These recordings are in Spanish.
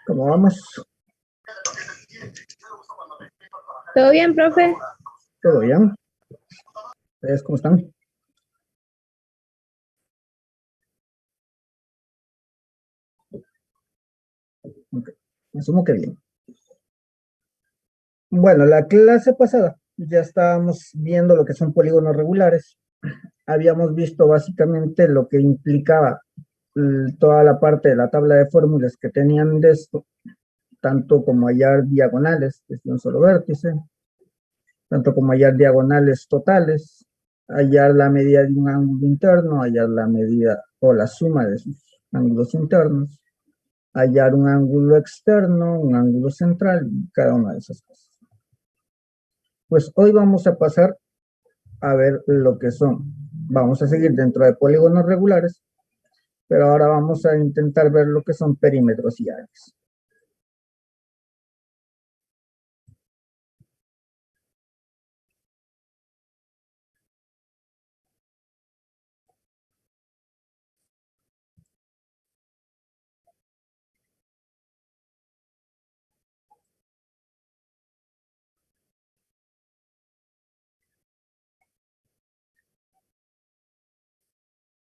¿Cómo vamos? ¿Todo bien, profe? ¿Todo bien? ¿Ustedes cómo están? Okay. Asumo que bien. Bueno, la clase pasada ya estábamos viendo lo que son polígonos regulares. Habíamos visto básicamente lo que implicaba toda la parte de la tabla de fórmulas que tenían de esto, tanto como hallar diagonales desde un solo vértice, tanto como hallar diagonales totales, hallar la medida de un ángulo interno, hallar la medida o la suma de sus ángulos internos, hallar un ángulo externo, un ángulo central, cada una de esas cosas. Pues hoy vamos a pasar a ver lo que son. Vamos a seguir dentro de polígonos regulares, pero ahora vamos a intentar ver lo que son perímetros y áreas.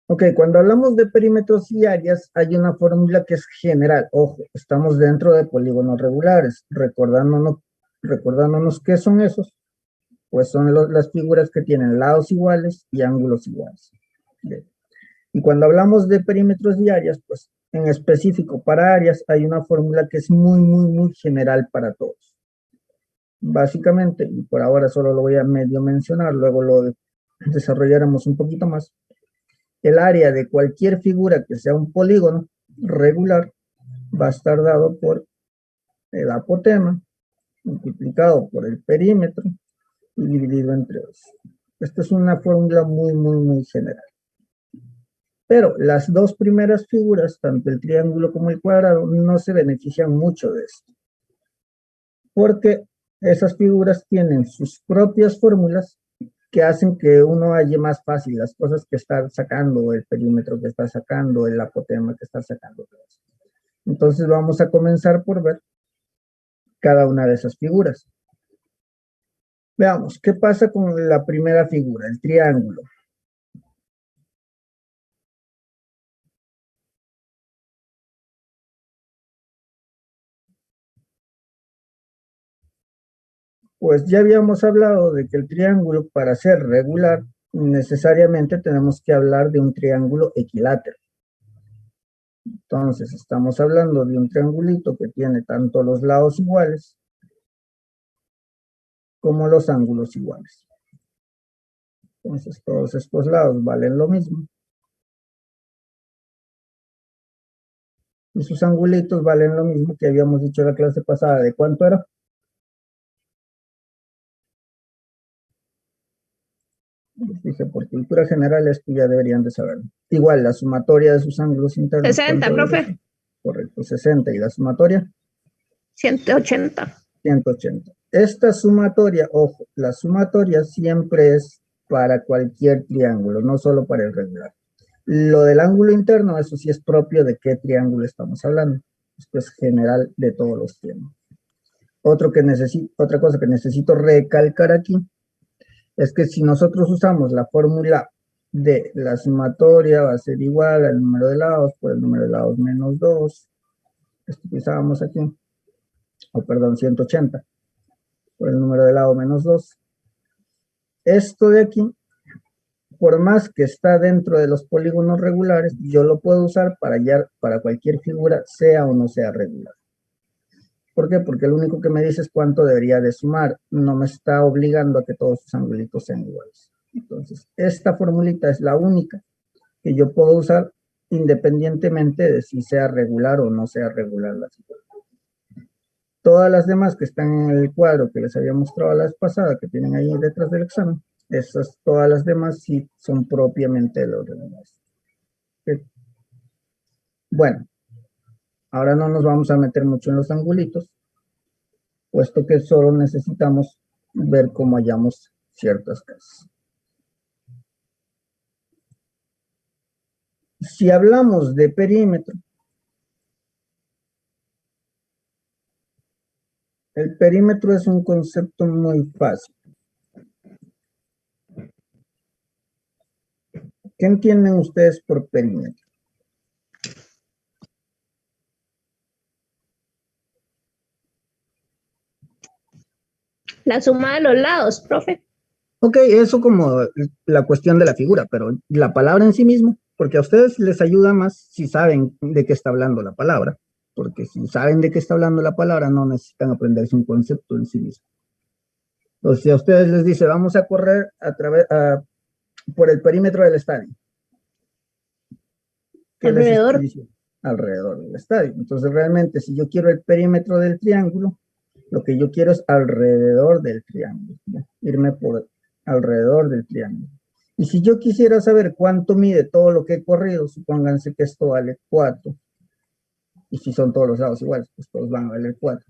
Ok, cuando hablamos de perímetros y áreas, hay una fórmula que es general. Ojo, estamos dentro de polígonos regulares. Recordándonos qué son esos, pues son las figuras que tienen lados iguales y ángulos iguales. Bien. Y cuando hablamos de perímetros y áreas, pues en específico para áreas hay una fórmula que es muy general para todos. Básicamente, y por ahora solo lo voy a medio mencionar, luego lo desarrollaremos un poquito más. El área de cualquier figura que sea un polígono regular va a estar dado por el apotema multiplicado por el perímetro y dividido entre 2. Esta es una fórmula muy general. Pero las dos primeras figuras, tanto el triángulo como el cuadrado, no se benefician mucho de esto. Porque esas figuras tienen sus propias fórmulas que hacen que uno halle más fácil las cosas que está sacando, el perímetro que está sacando, el apotema que está sacando. Entonces vamos a comenzar por ver cada una de esas figuras. Veamos, ¿qué pasa con la primera figura, el triángulo? Pues ya habíamos hablado de que el triángulo, para ser regular, necesariamente tenemos que hablar de un triángulo equilátero. Entonces, estamos hablando de un triangulito que tiene tanto los lados iguales como los ángulos iguales. Entonces, todos estos lados valen lo mismo. Y sus angulitos valen lo mismo que habíamos dicho en la clase pasada. ¿De cuánto era? Dije, por cultura general, esto ya deberían de saberlo. Igual, la sumatoria de sus ángulos internos. 60, profe. Correcto, 60. ¿Y la sumatoria? 180. 180. Esta sumatoria, ojo, la sumatoria siempre es para cualquier triángulo, no solo para el regular. Lo del ángulo interno, eso sí es propio de qué triángulo estamos hablando. Esto es general de todos los triángulos. Otra cosa que necesito recalcar aquí es que si nosotros usamos la fórmula de la sumatoria, va a ser igual al número de lados por el número de lados menos 2. Esto que usábamos aquí, perdón, 180 por el número de lado menos 2. Esto de aquí, por más que está dentro de los polígonos regulares, yo lo puedo usar para hallar para cualquier figura, sea o no sea regular. ¿Por qué? Porque lo único que me dice es cuánto debería de sumar. No me está obligando a que todos sus angulitos sean iguales. Entonces, esta formulita es la única que yo puedo usar independientemente de si sea regular o no sea regular la situación. Todas las demás que están en el cuadro que les había mostrado la vez pasada, que tienen ahí detrás del examen, esas, todas las demás sí son propiamente los regulares. ¿Okay? Bueno, ahora no nos vamos a meter mucho en los angulitos, puesto que solo necesitamos ver cómo hallamos ciertas casas. Si hablamos de perímetro, el perímetro es un concepto muy fácil. ¿Qué entienden ustedes por perímetro? La suma de los lados, profe. Ok, eso como la cuestión de la figura, pero la palabra en sí mismo, porque a ustedes les ayuda más si saben de qué está hablando la palabra, porque si saben de qué está hablando la palabra, no necesitan aprenderse un concepto en sí mismo. Entonces, si a ustedes les dice, vamos a correr por el perímetro del estadio, ¿qué les estoy Alrededor. diciendo? Alrededor del estadio. Entonces, realmente, si yo quiero el perímetro del triángulo, lo que yo quiero es alrededor del triángulo, ¿no? Irme por alrededor del triángulo. Y si yo quisiera saber cuánto mide todo lo que he corrido, supónganse que esto vale 4, y si son todos los lados iguales, pues todos van a valer 4.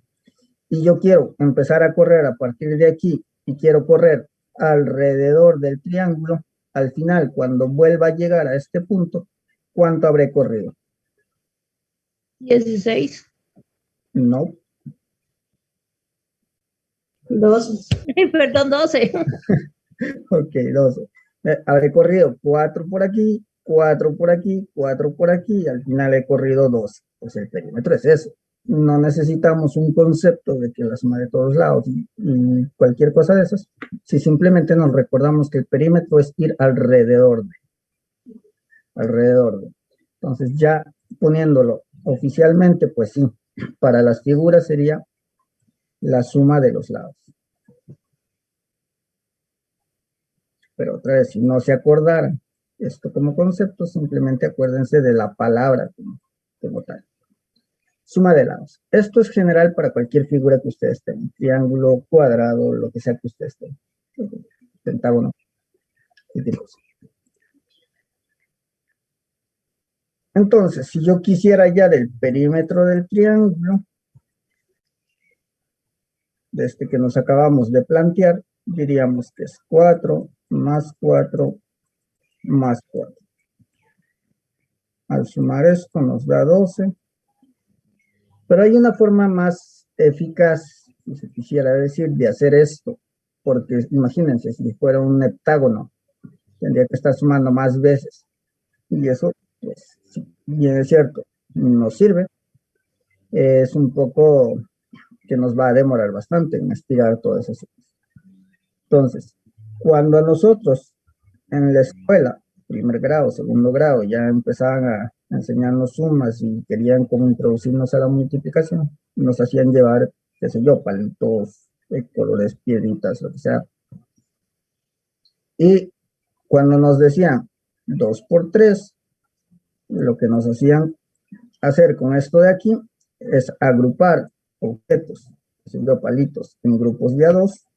Y yo quiero empezar a correr a partir de aquí, y quiero correr alrededor del triángulo, al final, cuando vuelva a llegar a este punto, ¿cuánto habré corrido? 16. No. 12. Perdón, 12. Ok, 12. Habré corrido 4 por aquí, 4 por aquí, 4 por aquí, y al final he corrido 12. Pues el perímetro es eso. No necesitamos un concepto de que la suma de todos lados y cualquier cosa de esas, si simplemente nos recordamos que el perímetro es ir alrededor de. Entonces ya poniéndolo oficialmente, pues sí, para las figuras sería la suma de los lados. Pero otra vez, si no se acordaran esto como concepto, simplemente acuérdense de la palabra como tal. Suma de lados. Esto es general para cualquier figura que ustedes tengan. Triángulo, cuadrado, lo que sea que ustedes tengan. Pentágono, cualquier cosa. Entonces, si yo quisiera ya del perímetro del triángulo, de este que nos acabamos de plantear, diríamos que es 4 más 4 más 4. Al sumar esto nos da 12. Pero hay una forma más eficaz, si se quisiera decir, de hacer esto, porque imagínense, si fuera un heptágono, tendría que estar sumando más veces, y eso, pues, si bien es cierto, nos sirve, es un poco que nos va a demorar bastante en estirar todas esas cosas. Entonces, cuando a nosotros en la escuela, primer grado, segundo grado, ya empezaban a enseñarnos sumas y querían como introducirnos a la multiplicación, nos hacían llevar, qué sé yo, palitos, colores, piedritas, lo que sea. Y cuando nos decían 2 por 3, lo que nos hacían hacer con esto de aquí es agrupar objetos, qué sé yo, palitos, en grupos de a 2,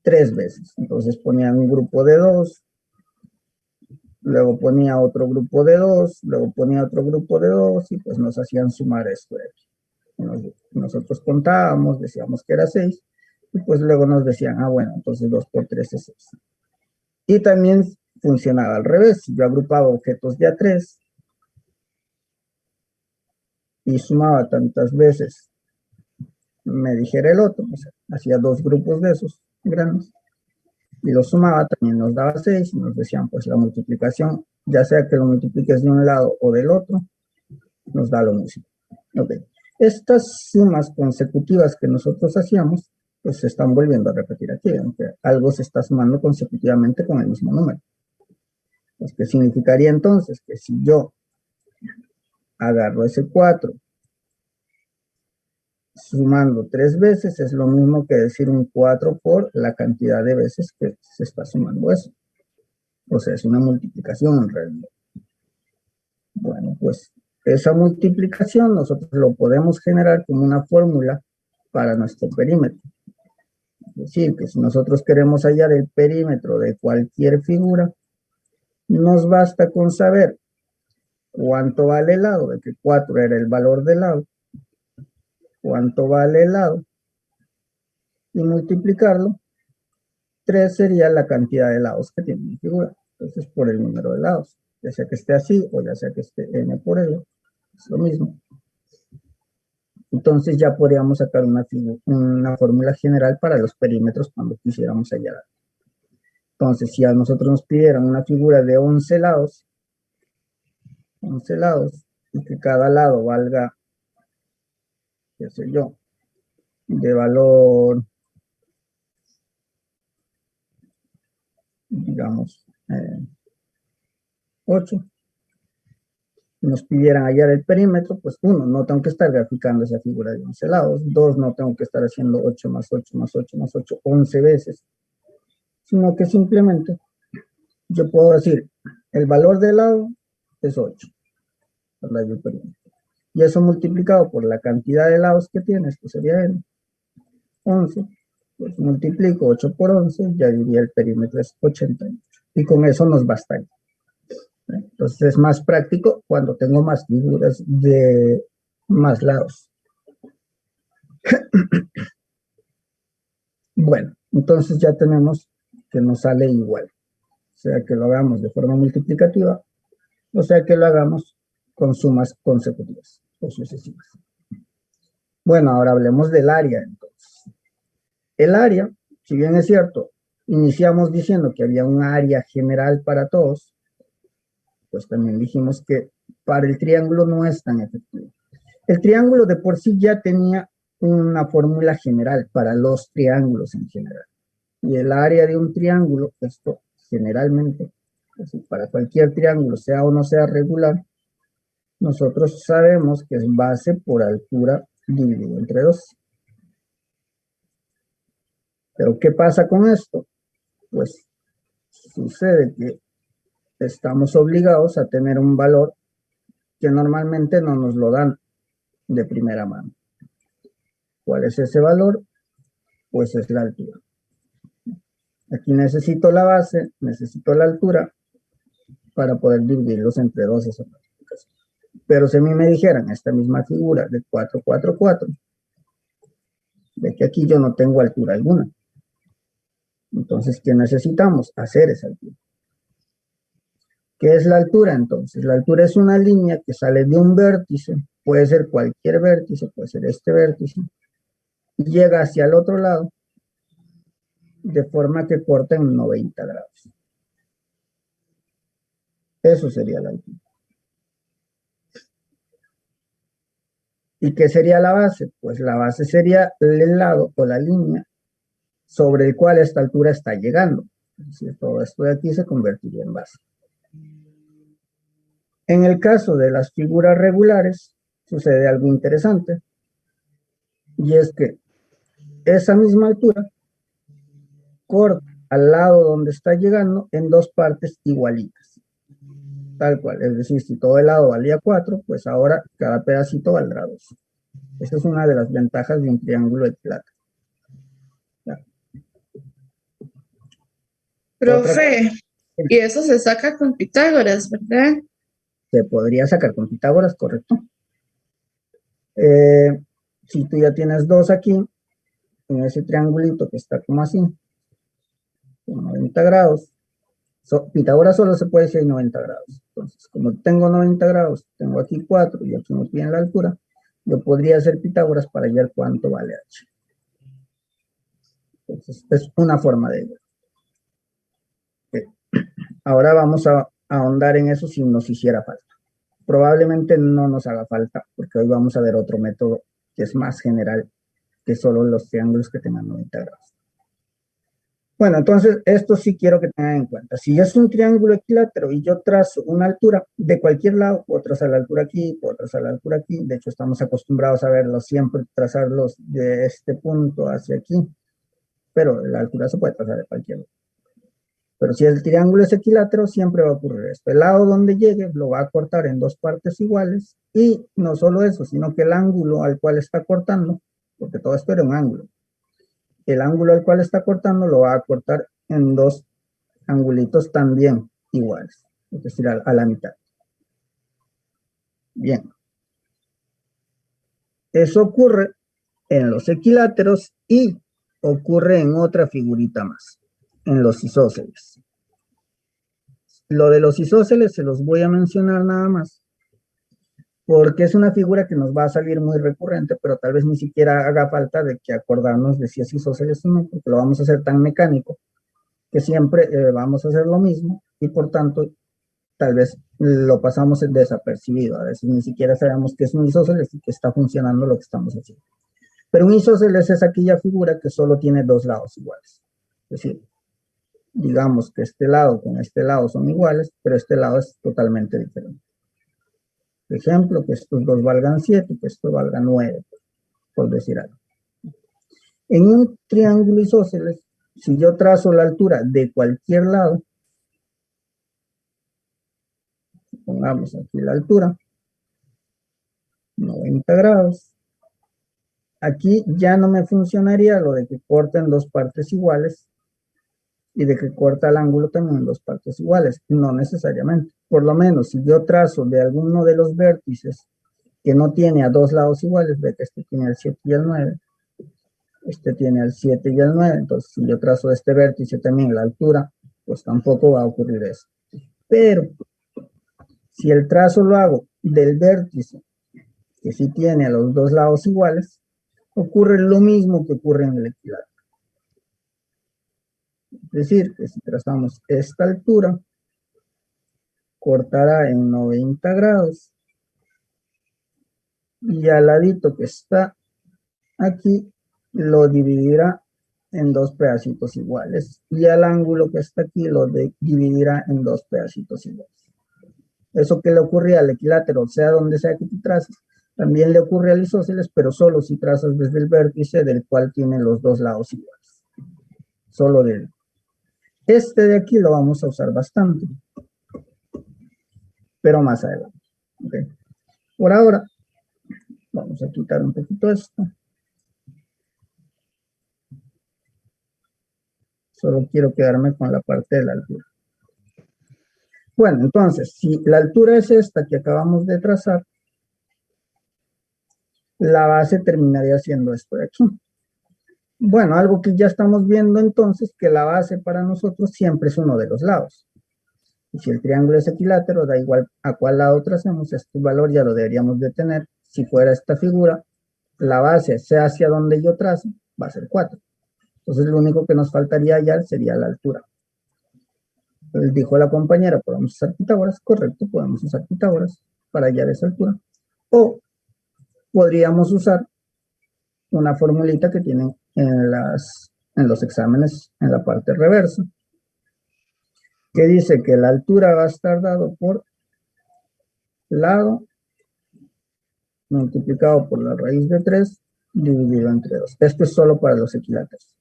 3 veces. Entonces ponían un grupo de 2, luego ponía otro grupo de 2, luego ponía otro grupo de 2 y pues nos hacían sumar esto de aquí. Nosotros contábamos, decíamos que era 6 y pues luego nos decían, bueno, entonces 2 por 3 es 6. Y también funcionaba al revés, yo agrupaba objetos de a 3 y sumaba tantas veces me dijera el otro, o sea, hacía 2 grupos de esos grandes y los sumaba, también nos daba 6 y nos decían pues la multiplicación, ya sea que lo multipliques de un lado o del otro, nos da lo mismo. Ok. Estas sumas consecutivas que nosotros hacíamos, pues se están volviendo a repetir aquí, aunque algo se está sumando consecutivamente con el mismo número. Pues, ¿qué significaría entonces? Que si yo agarro ese 4 sumando 3 veces, es lo mismo que decir un 4 por la cantidad de veces que se está sumando eso. O sea, es una multiplicación en realidad. Bueno, pues esa multiplicación nosotros lo podemos generar como una fórmula para nuestro perímetro. Es decir, que si nosotros queremos hallar el perímetro de cualquier figura, nos basta con saber cuánto vale el lado, de que 4 era el valor del lado, cuánto vale el lado, y multiplicarlo 3 sería la cantidad de lados que tiene mi figura. Entonces, por el número de lados, ya sea que esté así o ya sea que esté n por l, es lo mismo. Entonces ya podríamos sacar una fórmula general para los perímetros cuando quisiéramos hallar. Entonces, si a nosotros nos pidieran una figura de 11 lados, y que cada lado valga, qué sé yo, de valor, digamos, 8, nos pidieran hallar el perímetro, pues 1, no tengo que estar graficando esa figura de 11 lados, 2, no tengo que estar haciendo 8 más 8 más 8 más 8, 11 veces, sino que simplemente yo puedo decir, el valor del lado es 8, ¿verdad? El perímetro. Y eso multiplicado por la cantidad de lados que tiene, esto sería n, 11, pues multiplico 8 por 11, ya diría el perímetro es 88, y con eso nos bastaría. Entonces es más práctico cuando tengo más figuras de más lados. Bueno, entonces ya tenemos que nos sale igual, o sea que lo hagamos de forma multiplicativa, o sea que lo hagamos con sumas consecutivas o sucesivas. Bueno, ahora hablemos del área entonces. El área, si bien es cierto, iniciamos diciendo que había un área general para todos, pues también dijimos que para el triángulo no es tan efectivo. El triángulo de por sí ya tenía una fórmula general para los triángulos en general. Y el área de un triángulo, esto generalmente, para cualquier triángulo, sea o no sea regular, nosotros sabemos que es base por altura dividido entre 2. Pero ¿qué pasa con esto? Pues sucede que estamos obligados a tener un valor que normalmente no nos lo dan de primera mano. ¿Cuál es ese valor? Pues es la altura. Aquí necesito la base, necesito la altura para poder dividirlos entre 2 esas multiplicaciones. Pero si a mí me dijeran esta misma figura de 4, 4, 4, ve que aquí yo no tengo altura alguna. Entonces, ¿qué necesitamos? Hacer esa altura. ¿Qué es la altura entonces? La altura es una línea que sale de un vértice, puede ser cualquier vértice, puede ser este vértice, y llega hacia el otro lado de forma que corta en 90 grados. Eso sería la altura. ¿Y qué sería la base? Pues la base sería el lado o la línea sobre el cual esta altura está llegando. Es decir, todo esto de aquí se convertiría en base. En el caso de las figuras regulares, sucede algo interesante, y es que esa misma altura corta al lado donde está llegando en 2 partes igualitas. Tal cual, es decir, si todo el lado valía 4, pues ahora cada pedacito valdrá 2. Esa es una de las ventajas de un triángulo equilátero. Profe, y eso se saca con Pitágoras, ¿verdad? Se podría sacar con Pitágoras, correcto. Si tú ya tienes 2 aquí, en ese triangulito que está como así, con 90 grados, Pitágoras solo se puede decir en 90 grados. Entonces, como tengo 90 grados, tengo aquí 4 y aquí me piden la altura, yo podría hacer Pitágoras para hallar cuánto vale h. Entonces, es una forma de ello. Ahora vamos a ahondar en eso si nos hiciera falta. Probablemente no nos haga falta, porque hoy vamos a ver otro método que es más general que solo los triángulos que tengan 90 grados. Bueno, entonces esto sí quiero que tengan en cuenta. Si es un triángulo equilátero y yo trazo una altura de cualquier lado, puedo trazar la altura aquí, puedo trazar la altura aquí. De hecho, estamos acostumbrados a verlos siempre, trazarlos de este punto hacia aquí. Pero la altura se puede trazar de cualquier lado. Pero si el triángulo es equilátero, siempre va a ocurrir esto. El lado donde llegue lo va a cortar en 2 partes iguales. Y no solo eso, sino que el ángulo al cual está cortando, porque todo esto era un ángulo, el ángulo al cual está cortando lo va a cortar en 2 angulitos también iguales, es decir, a la mitad. Bien. Eso ocurre en los equiláteros y ocurre en otra figurita más. en los isósceles. Lo de los isósceles se los voy a mencionar nada más, porque es una figura que nos va a salir muy recurrente, pero tal vez ni siquiera haga falta de que acordarnos de si es isósceles o no, porque lo vamos a hacer tan mecánico que siempre vamos a hacer lo mismo y por tanto tal vez lo pasamos desapercibido. A veces ni siquiera sabemos que es un isósceles y que está funcionando lo que estamos haciendo. Pero un isósceles es aquella figura que solo tiene dos lados iguales. Es decir, digamos que este lado con este lado son iguales, pero este lado es totalmente diferente. Por ejemplo, que estos dos valgan 7 y que esto valga 9, por decir algo. En un triángulo isósceles, si yo trazo la altura de cualquier lado, pongamos aquí la altura, 90 grados, aquí ya no me funcionaría lo de que corta en dos partes iguales y de que corta el ángulo también en dos partes iguales, no necesariamente. Por lo menos si yo trazo de alguno de los vértices que no tiene a dos lados iguales, ve que este tiene el 7 y el 9, este tiene el 7 y el 9, entonces si yo trazo de este vértice también la altura, pues tampoco va a ocurrir eso. Pero si el trazo lo hago del vértice que sí tiene a los dos lados iguales, ocurre lo mismo que ocurre en el equilátero. Es decir, que si trazamos esta altura, cortará en 90 grados y al ladito que está aquí lo dividirá en dos pedacitos iguales y al ángulo que está aquí lo dividirá en dos pedacitos iguales. Eso que le ocurre al equilátero, sea donde sea que tú traces, también le ocurre al isósceles, pero solo si trazas desde el vértice del cual tiene los dos lados iguales. Solo de él. Este de aquí lo vamos a usar bastante, pero más adelante. ¿Okay? Por ahora, vamos a quitar un poquito esto. Solo quiero quedarme con la parte de la altura. Bueno, entonces, si la altura es esta que acabamos de trazar, la base terminaría siendo esto de aquí. Bueno, algo que ya estamos viendo entonces, que la base para nosotros siempre es uno de los lados. Y si el triángulo es equilátero, da igual a cuál lado tracemos, este valor ya lo deberíamos de tener. Si fuera esta figura, la base, sea hacia donde yo trace, va a ser 4. Entonces lo único que nos faltaría hallar sería la altura. Entonces dijo la compañera, ¿podemos usar Pitágoras? Correcto, podemos usar Pitágoras para hallar esa altura. O podríamos usar una formulita que tienen en los exámenes en la parte reversa, que dice que la altura va a estar dado por lado multiplicado por la raíz de 3 dividido entre 2. Esto es solo para los equiláteros.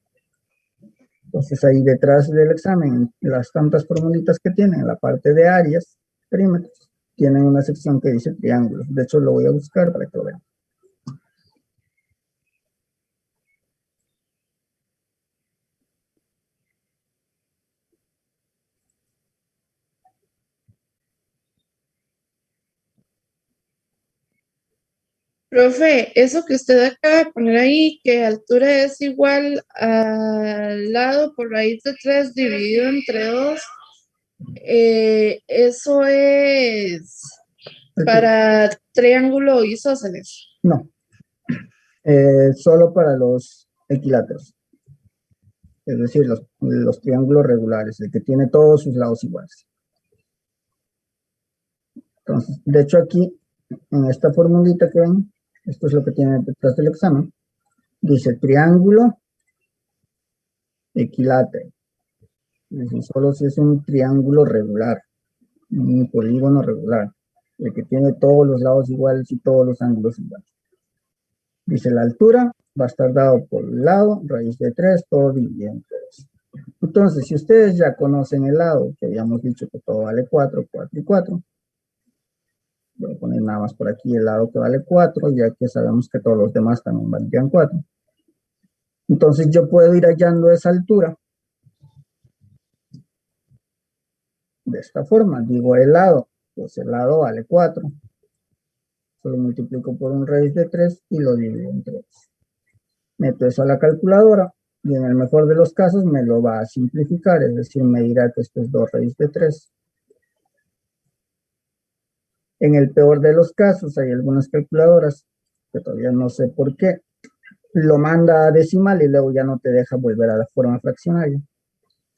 Entonces ahí detrás del examen, las tantas formulitas que tienen en la parte de áreas, perímetros, tienen una sección que dice triángulos. De hecho lo voy a buscar para que lo vean. Profe, eso que usted acaba de poner ahí, que altura es igual al lado por raíz de 3 dividido entre 2, eso es para triángulo isósceles. No, solo para los equiláteros. Es decir, los triángulos regulares, el que tiene todos sus lados iguales. Entonces, de hecho aquí, en esta formulita que ven, esto es lo que tiene detrás del examen, dice triángulo equilátero. Dice, solo si es un triángulo regular, un polígono regular, el que tiene todos los lados iguales y todos los ángulos iguales. Dice la altura va a estar dado por el lado, raíz de 3, todo dividido entre 2. Entonces, si ustedes ya conocen el lado, que habíamos dicho que todo vale 4, 4 y 4, voy a poner nada más por aquí el lado que vale 4, ya que sabemos que todos los demás también valdrían 4. Entonces yo puedo ir hallando esa altura de esta forma. Digo el lado, pues el lado vale 4. Solo multiplico por un raíz de 3 y lo divido entre 3. Meto eso a la calculadora Y en el mejor de los casos me lo va a simplificar, es decir, me dirá que esto es 2 raíz de 3. En el peor de los casos, hay algunas calculadoras, que todavía no sé por qué, lo manda a decimal y luego ya no te deja volver a la forma fraccionaria.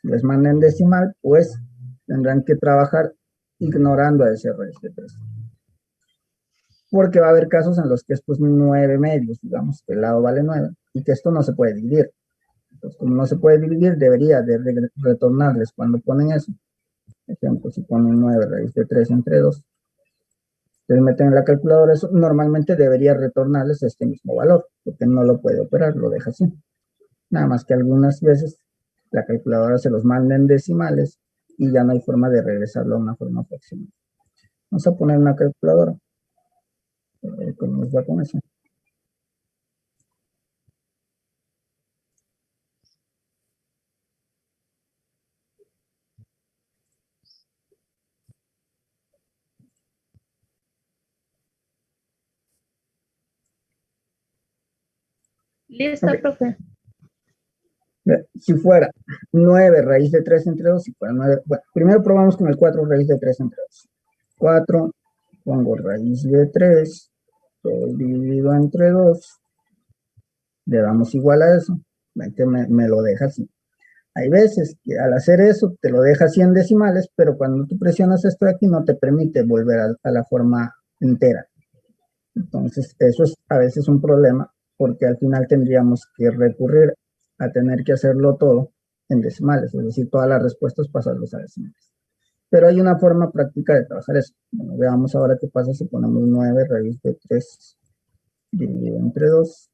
Si les manda en decimal, pues tendrán que trabajar ignorando a ese raíz de 3. Porque va a haber casos en los que esto es 9 medios, digamos, que el lado vale 9, y que esto no se puede dividir. Entonces, como no se puede dividir, debería de retornarles cuando ponen eso. Por ejemplo, si ponen 9 raíz de 3 entre 2, ustedes meten en la calculadora eso, normalmente debería retornarles este mismo valor, porque no lo puede operar, lo deja así. Nada más que algunas veces la calculadora se los manda en decimales y ya no hay forma de regresarlo a una forma fraccional. Vamos a poner una calculadora. A ver cómo nos va con eso. Listo, Ok. profe. Si fuera 9 raíz de 3 entre 2, si fuera 9, bueno, primero probamos con el 4 raíz de 3 entre 2. 4, pongo raíz de 3, todo dividido entre 2, le damos igual a eso, ven que me lo deja así. Hay veces que al hacer eso te lo deja así en decimales, pero cuando tú presionas esto de aquí no te permite volver a la forma entera. Entonces eso es a veces un problema, porque al final tendríamos que recurrir a tener que hacerlo todo en decimales, es decir, todas las respuestas pasarlos a decimales. Pero hay una forma práctica de trabajar eso. Bueno, veamos ahora qué pasa si ponemos 9 raíz de 3 dividido entre 2.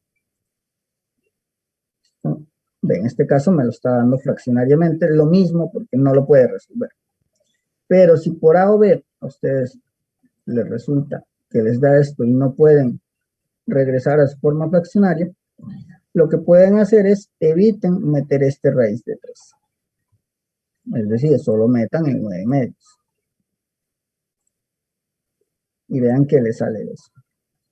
En este caso me lo está dando fraccionariamente, lo mismo porque no lo puede resolver. Pero si por A o B a ustedes les resulta que les da esto y no pueden regresar a su forma fraccionaria, lo que pueden hacer es eviten meter este raíz de 3. Es decir, solo metan en 9 medios. Y vean que les sale eso.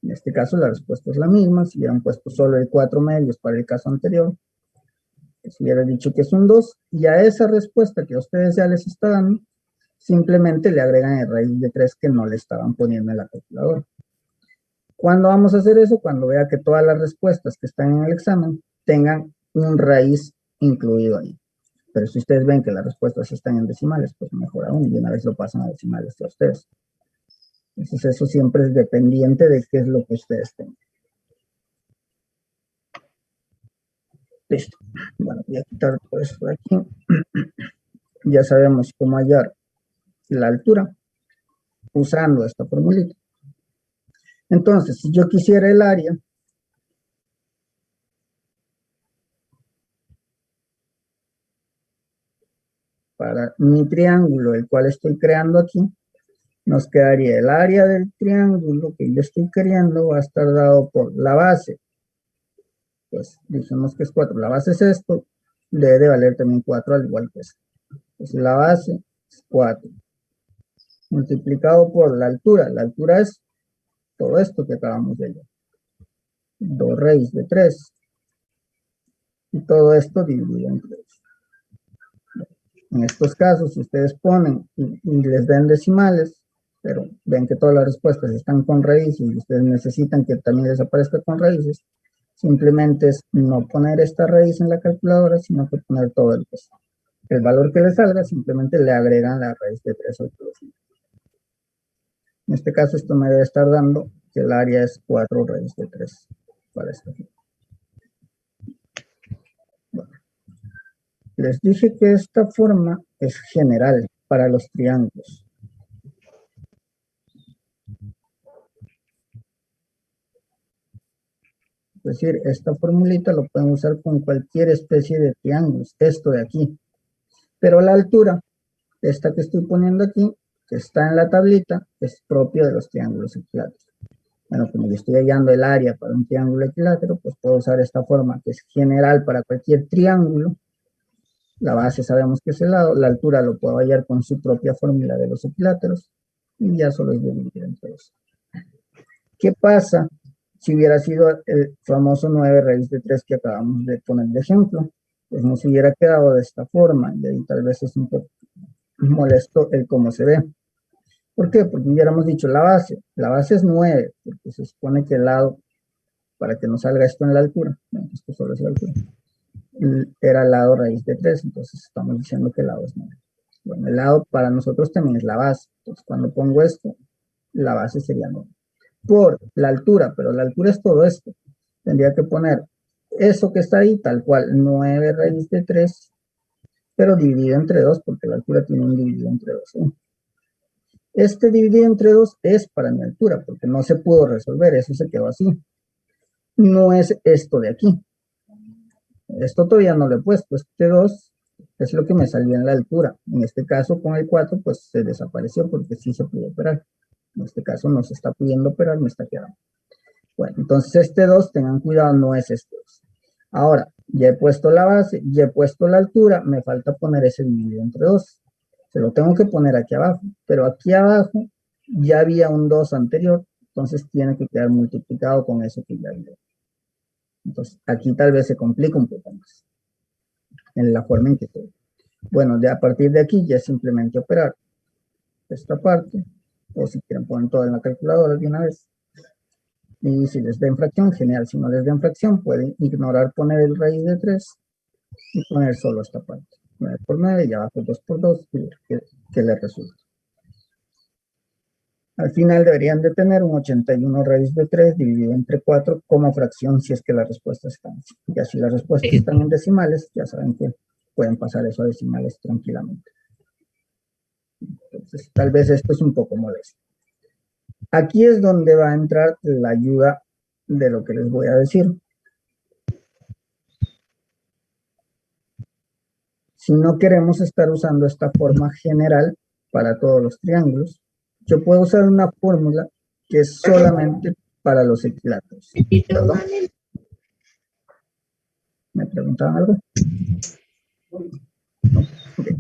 En este caso la respuesta es la misma. Si hubieran puesto solo el 4 medios para el caso anterior, les hubiera dicho que es un 2. Y a esa respuesta que a ustedes ya les está dando, simplemente le agregan el raíz de 3 que no le estaban poniendo en la calculadora. ¿Cuándo vamos a hacer eso? Cuando vea que todas las respuestas que están en el examen tengan un raíz incluido ahí. Pero si ustedes ven que las respuestas están en decimales, pues mejor aún, y una vez lo pasan a decimales a ustedes. Entonces eso siempre es dependiente de qué es lo que ustedes tengan. Listo. Bueno, voy a quitar todo esto de aquí. Ya sabemos cómo hallar la altura usando esta formulita. Entonces, si yo quisiera el área, para mi triángulo, el cual estoy creando aquí, nos quedaría el área del triángulo que yo estoy queriendo, va a estar dado por la base. Pues dijimos que es 4. La base es esto, debe de valer también 4 al igual que esto. Entonces la base es 4. Multiplicado por la altura. La altura es todo esto que acabamos de ver. 2 raíz de 3. Y todo esto dividido entre 2. En estos casos, si ustedes ponen y les den decimales, pero ven que todas las respuestas están con raíces y ustedes necesitan que también les aparezca con raíces, simplemente es no poner esta raíz en la calculadora, sino que poner todo el peso. El valor que les salga, simplemente le agregan la raíz de 3 al todo. En este caso, esto me debe estar dando que el área es 4 raíz de 3 para esta figura. Bueno. Les dije que esta forma es general para los triángulos. Es decir, esta formulita lo pueden usar con cualquier especie de triángulos, esto de aquí. Pero la altura, esta que estoy poniendo aquí, que está en la tablita, es propio de los triángulos equiláteros. Bueno, como yo estoy hallando el área para un triángulo equilátero, pues puedo usar esta forma que es general para cualquier triángulo. La base sabemos que es el lado, la altura lo puedo hallar con su propia fórmula de los equiláteros y ya solo es dividir entre dos. ¿Qué pasa si hubiera sido el famoso 9 raíz de 3 que acabamos de poner de ejemplo? pues nos hubiera quedado de esta forma, y ahí tal vez es un poco molesto el cómo se ve. ¿Por qué? Porque hubiéramos dicho la base es 9, porque se supone que el lado, para que no salga esto en la altura, no, esto solo es la altura, era el lado raíz de 3, entonces estamos diciendo que el lado es 9. Bueno, el lado para nosotros también es la base, entonces cuando pongo esto, la base sería 9. Por la altura, pero la altura es todo esto, tendría que poner eso que está ahí, tal cual, 9 raíz de 3, pero dividido entre 2, porque la altura tiene un dividido entre 2. Este dividido entre 2 es para mi altura, porque no se pudo resolver, eso se quedó así. No es esto de aquí. Esto todavía no lo he puesto, este 2 es lo que me salió en la altura. En este caso, con el 4, pues se desapareció porque sí se pudo operar. En este caso no se está pudiendo operar, me está quedando. Bueno, entonces este 2, tengan cuidado, no es este 2. Ahora, ya he puesto la base, ya he puesto la altura, me falta poner ese dividido entre 2. Se lo tengo que poner aquí abajo, pero aquí abajo ya había un 2 anterior, entonces tiene que quedar multiplicado con eso que ya había. Entonces, aquí tal vez se complica un poco más en la forma en que estoy. Bueno, a partir de aquí ya es simplemente operar esta parte, o si quieren poner todo en la calculadora de una vez. Y si les da en fracción, genial. Si no les da en fracción, pueden ignorar poner el raíz de 3 y poner solo esta parte. 9 por 9 y abajo 2 por 2, y ver qué les resulta. Al final deberían de tener un 81 raíz de 3 dividido entre 4 como fracción si es que las respuestas están así. Ya si las respuestas están en decimales, ya saben que pueden pasar eso a decimales tranquilamente. Entonces, tal vez esto es un poco molesto. Aquí es donde va a entrar la ayuda de lo que les voy a decir. Si no queremos estar usando esta forma general para todos los triángulos, yo puedo usar una fórmula que es solamente para los equiláteros. ¿Perdón? ¿Me preguntaban algo? No. Okay.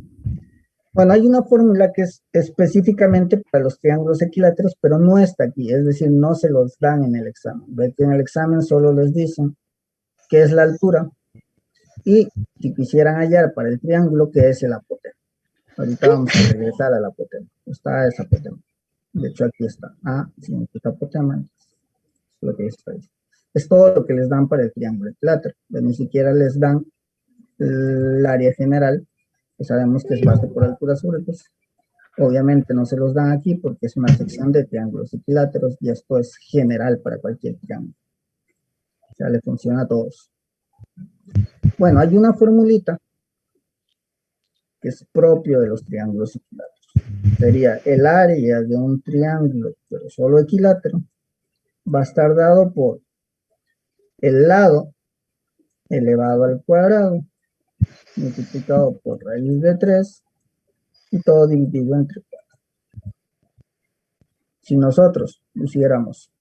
Bueno, hay una fórmula que es específicamente para los triángulos equiláteros, pero no está aquí, es decir, no se los dan en el examen. Ve que en el examen solo les dicen qué es la altura y si quisieran hallar para el triángulo qué es el apotema. Ahorita vamos a regresar al apotema. Está ese apotema. De hecho, aquí está. A significa apotema. Es lo que está ahí. Es todo lo que les dan para el triángulo equilátero. Ni siquiera les dan el área general, que sabemos que es base por altura sobre 2. Obviamente no se los dan aquí porque es una sección de triángulos equiláteros y esto es general para cualquier triángulo. O sea, le funciona a todos. Bueno, hay una formulita que es propio de los triángulos equiláteros. Sería el área de un triángulo, pero solo equilátero, va a estar dado por el lado elevado al cuadrado multiplicado por raíz de 3 y todo dividido entre 4. Si nosotros pusiéramos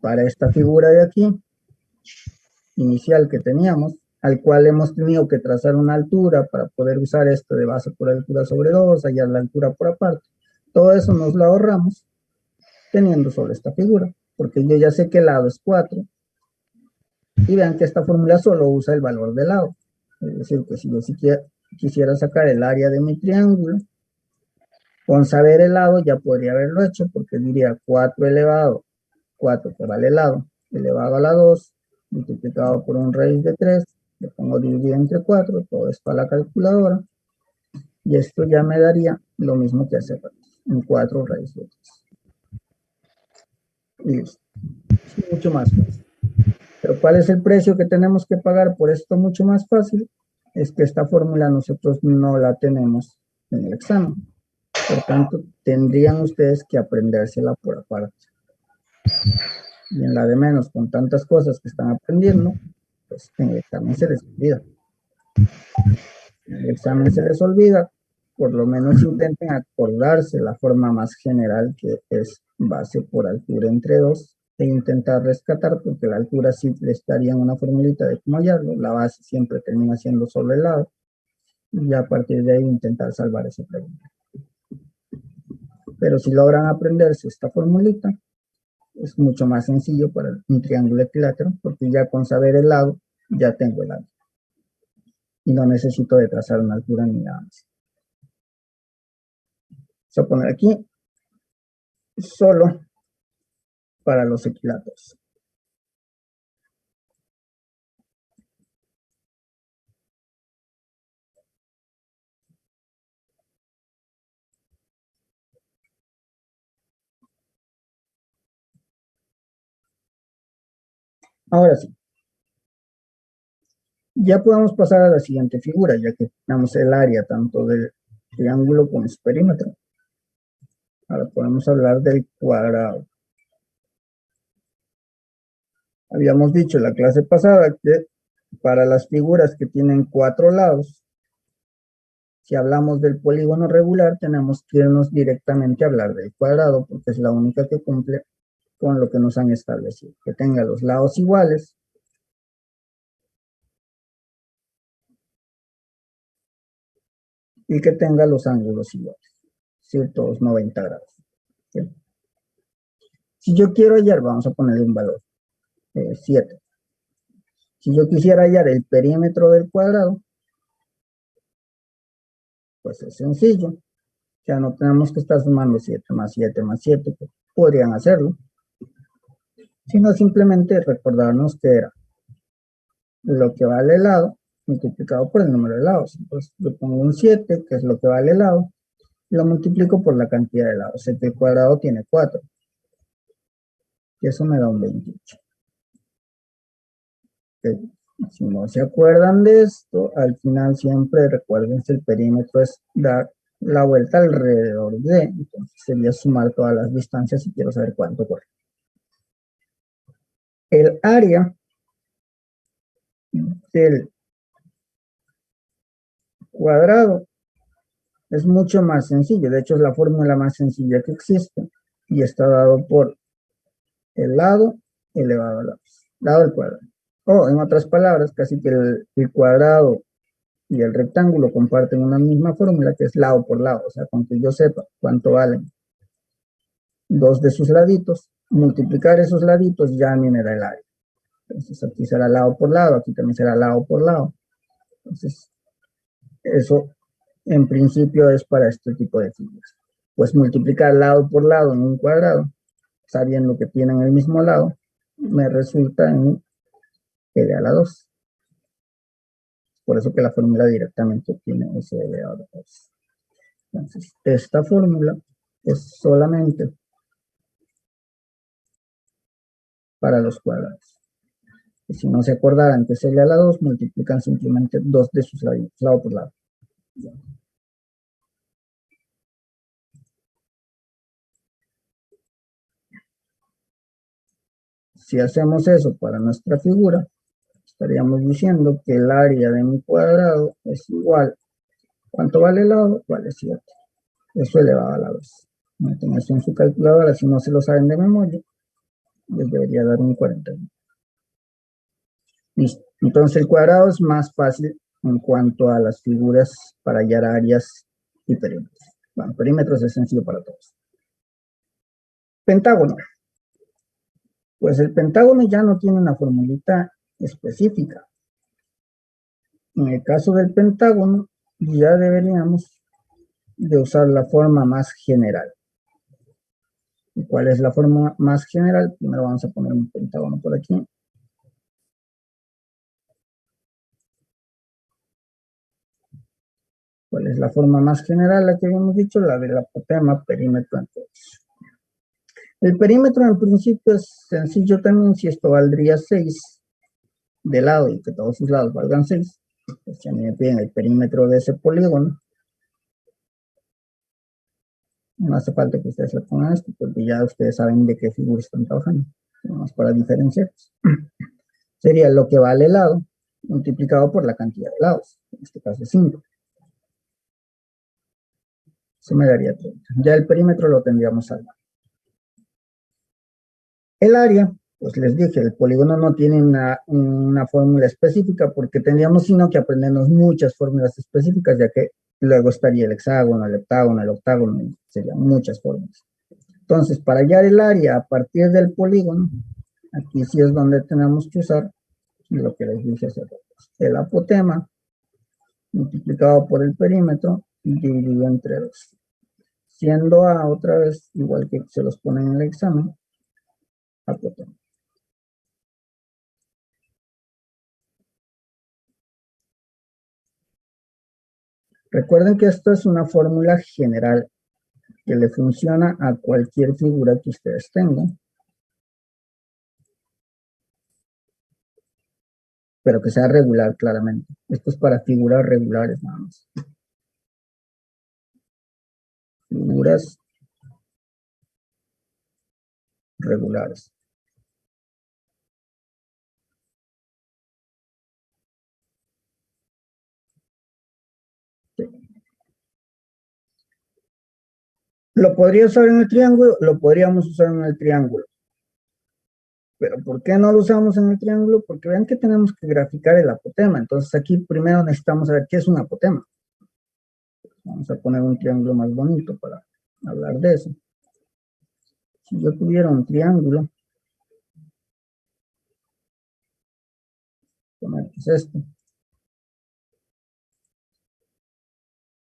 para esta figura de aquí, inicial que teníamos, al cual hemos tenido que trazar una altura para poder usar esto de base por altura sobre 2, hallar la altura por aparte. Todo eso nos lo ahorramos teniendo solo esta figura, porque yo ya sé que el lado es 4. Y vean que esta fórmula solo usa el valor del lado. Es decir, que si yo quisiera sacar el área de mi triángulo, con saber el lado ya podría haberlo hecho, porque diría 4 elevado, 4 que vale el lado, elevado a la 2, multiplicado por un raíz de 3, le pongo dividido entre 4, todo esto a la calculadora, y esto ya me daría lo mismo que hace en 4 raíz de 3. Y listo. Es mucho más fácil. Pero ¿cuál es el precio que tenemos que pagar por esto mucho más fácil? Es que esta fórmula nosotros no la tenemos en el examen. Por tanto, tendrían ustedes que aprendérsela por aparte. Y en la de menos, con tantas cosas que están aprendiendo, pues en el examen se les olvida. En el examen se les olvida, por lo menos intenten acordarse la forma más general que es base por altura entre 2 e intentar rescatar, porque la altura sí les darían una formulita de cómo hallarlo, la base siempre termina siendo solo el lado, y a partir de ahí intentar salvar esa pregunta. Pero si logran aprenderse esta formulita, es mucho más sencillo para un triángulo equilátero, porque ya con saber el lado, ya tengo el lado. y no necesito de trazar una altura ni nada más. Vamos a poner aquí solo para los equiláteros. Ahora sí, ya podemos pasar a la siguiente figura, ya que tenemos el área tanto del triángulo como su perímetro. Ahora podemos hablar del cuadrado. Habíamos dicho en la clase pasada que para las figuras que tienen 4 lados, si hablamos del polígono regular, tenemos que irnos directamente a hablar del cuadrado, porque es la única que cumple con lo que nos han establecido, que tenga los lados iguales y que tenga los ángulos iguales, todos 90 grados. ¿Sí? Si yo quiero hallar, vamos a ponerle un valor, 7. Si yo quisiera hallar el perímetro del cuadrado, pues es sencillo. Ya no tenemos que estar sumando 7 más 7 más 7, que podrían hacerlo, sino simplemente recordarnos que era lo que vale el lado multiplicado por el número de lados. Entonces yo pongo un 7, que es lo que vale el lado, y lo multiplico por la cantidad de lados. 7 al cuadrado tiene 4, y eso me da un 28. Okay. Si no se acuerdan de esto, al final siempre recuerden que el perímetro es dar la vuelta alrededor de, entonces sería sumar todas las distancias y quiero saber cuánto corre. El área del cuadrado es mucho más sencillo, de hecho es la fórmula más sencilla que existe y está dado por el lado elevado al lado del cuadrado. O en otras palabras, casi que el cuadrado y el rectángulo comparten una misma fórmula que es lado por lado, o sea, con que yo sepa cuánto valen dos de sus laditos, multiplicar esos laditos ya me da el área. Entonces aquí será lado por lado, aquí también será lado por lado. Entonces, eso en principio es para este tipo de figuras. Pues multiplicar lado por lado en un cuadrado, sabiendo que tienen el mismo lado, me resulta en L a la 2. Por eso que la fórmula directamente tiene ese L a la 2. Entonces, esta fórmula es solamente para los cuadrados. Y si no se acordaran que es L a la 2, multiplican simplemente 2 de sus lados, lado por lado. Si hacemos eso para nuestra figura, estaríamos diciendo que el área de un cuadrado es igual. ¿Cuánto vale el lado? Vale 7. Eso elevado a la 2. Meten eso en su calculadora, si no se lo saben de memoria, les debería dar un 41. Listo. Entonces el cuadrado es más fácil en cuanto a las figuras para hallar áreas y perímetros. Bueno, perímetros es sencillo para todos. Pentágono. Pues el pentágono ya no tiene una formulita específica. En el caso del pentágono, ya deberíamos de usar la forma más general. ¿Y cuál es la forma más general? Primero vamos a poner un pentágono por aquí. ¿Cuál es la forma más general? La que habíamos dicho, la del apotema, perímetro entre dos. El perímetro en principio es sencillo también, si esto valdría 6 de lado y que todos sus lados valgan 6. Pues si a mí me piden el perímetro de ese polígono, no hace falta que ustedes le pongan esto, porque ya ustedes saben de qué figura están trabajando. Vamos para diferenciar. Sería lo que vale el lado multiplicado por la cantidad de lados. En este caso es 5. Eso me daría 30. Ya el perímetro lo tendríamos al lado. El área, pues les dije, el polígono no tiene una fórmula específica porque tendríamos sino que aprendernos muchas fórmulas específicas, ya que luego estaría el hexágono, el heptágono, el octágono, y serían muchas fórmulas. Entonces, para hallar el área a partir del polígono, aquí sí es donde tenemos que usar lo que les dije hace rato. El apotema multiplicado por el perímetro y dividido entre 2. Siendo A otra vez, igual que se los ponen en el examen, apotema. Recuerden que esto es una fórmula general que le funciona a cualquier figura que ustedes tengan, pero que sea regular claramente. Esto es para figuras regulares nada más. Figuras regulares. Sí. ¿Lo podría usar en el triángulo? Lo podríamos usar en el triángulo. Pero ¿por qué no lo usamos en el triángulo? Porque vean que tenemos que graficar el apotema. Entonces aquí primero necesitamos saber qué es un apotema. Vamos a poner un triángulo más bonito para hablar de eso. Si yo tuviera un triángulo, poner que es esto.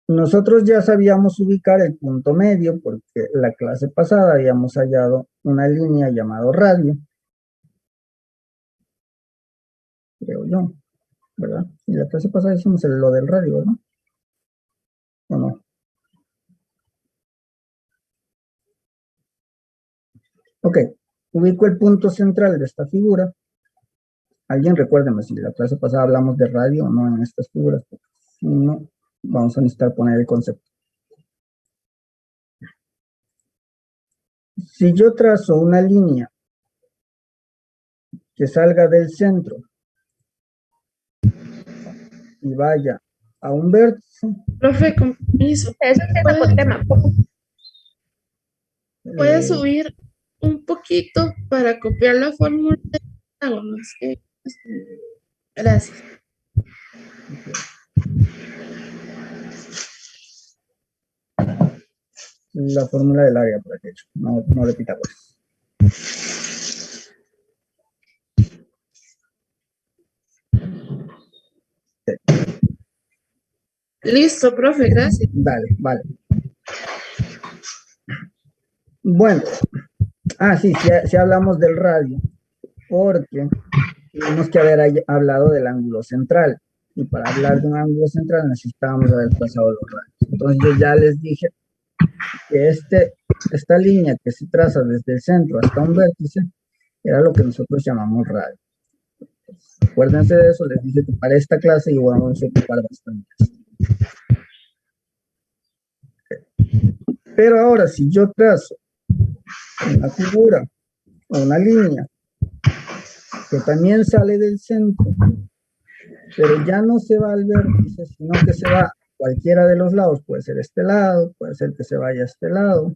Nosotros ya sabíamos ubicar el punto medio porque la clase pasada habíamos hallado una línea llamada radio. Creo yo, ¿verdad? Y la clase pasada hicimos lo del radio, ¿verdad? ¿O no? Ok, ubico el punto central de esta figura. Alguien recuérdeme si la clase pasada hablamos de radio o no en estas figuras. Si no, vamos a necesitar poner el concepto. Si yo trazo una línea que salga del centro y vaya a un vértice. Profe, con permiso. Eso es el apotema. ¿Puedes subir un poquito para copiar la fórmula de Pitágoras? Gracias. La fórmula del área, por ejemplo, no de Pitágoras. Listo, profe, gracias. Dale, vale. Bueno, sí hablamos del radio, porque tenemos que haber hablado del ángulo central, y para hablar de un ángulo central necesitábamos haber trazado los radios. Entonces yo ya les dije que esta línea que se traza desde el centro hasta un vértice era lo que nosotros llamamos radio. Acuérdense de eso, les dije que para esta clase íbamos a ocupar bastante. Pero ahora, si yo trazo una figura o una línea que también sale del centro, pero ya no se va al vértice, sino que se va a cualquiera de los lados, puede ser este lado, puede ser que se vaya a este lado,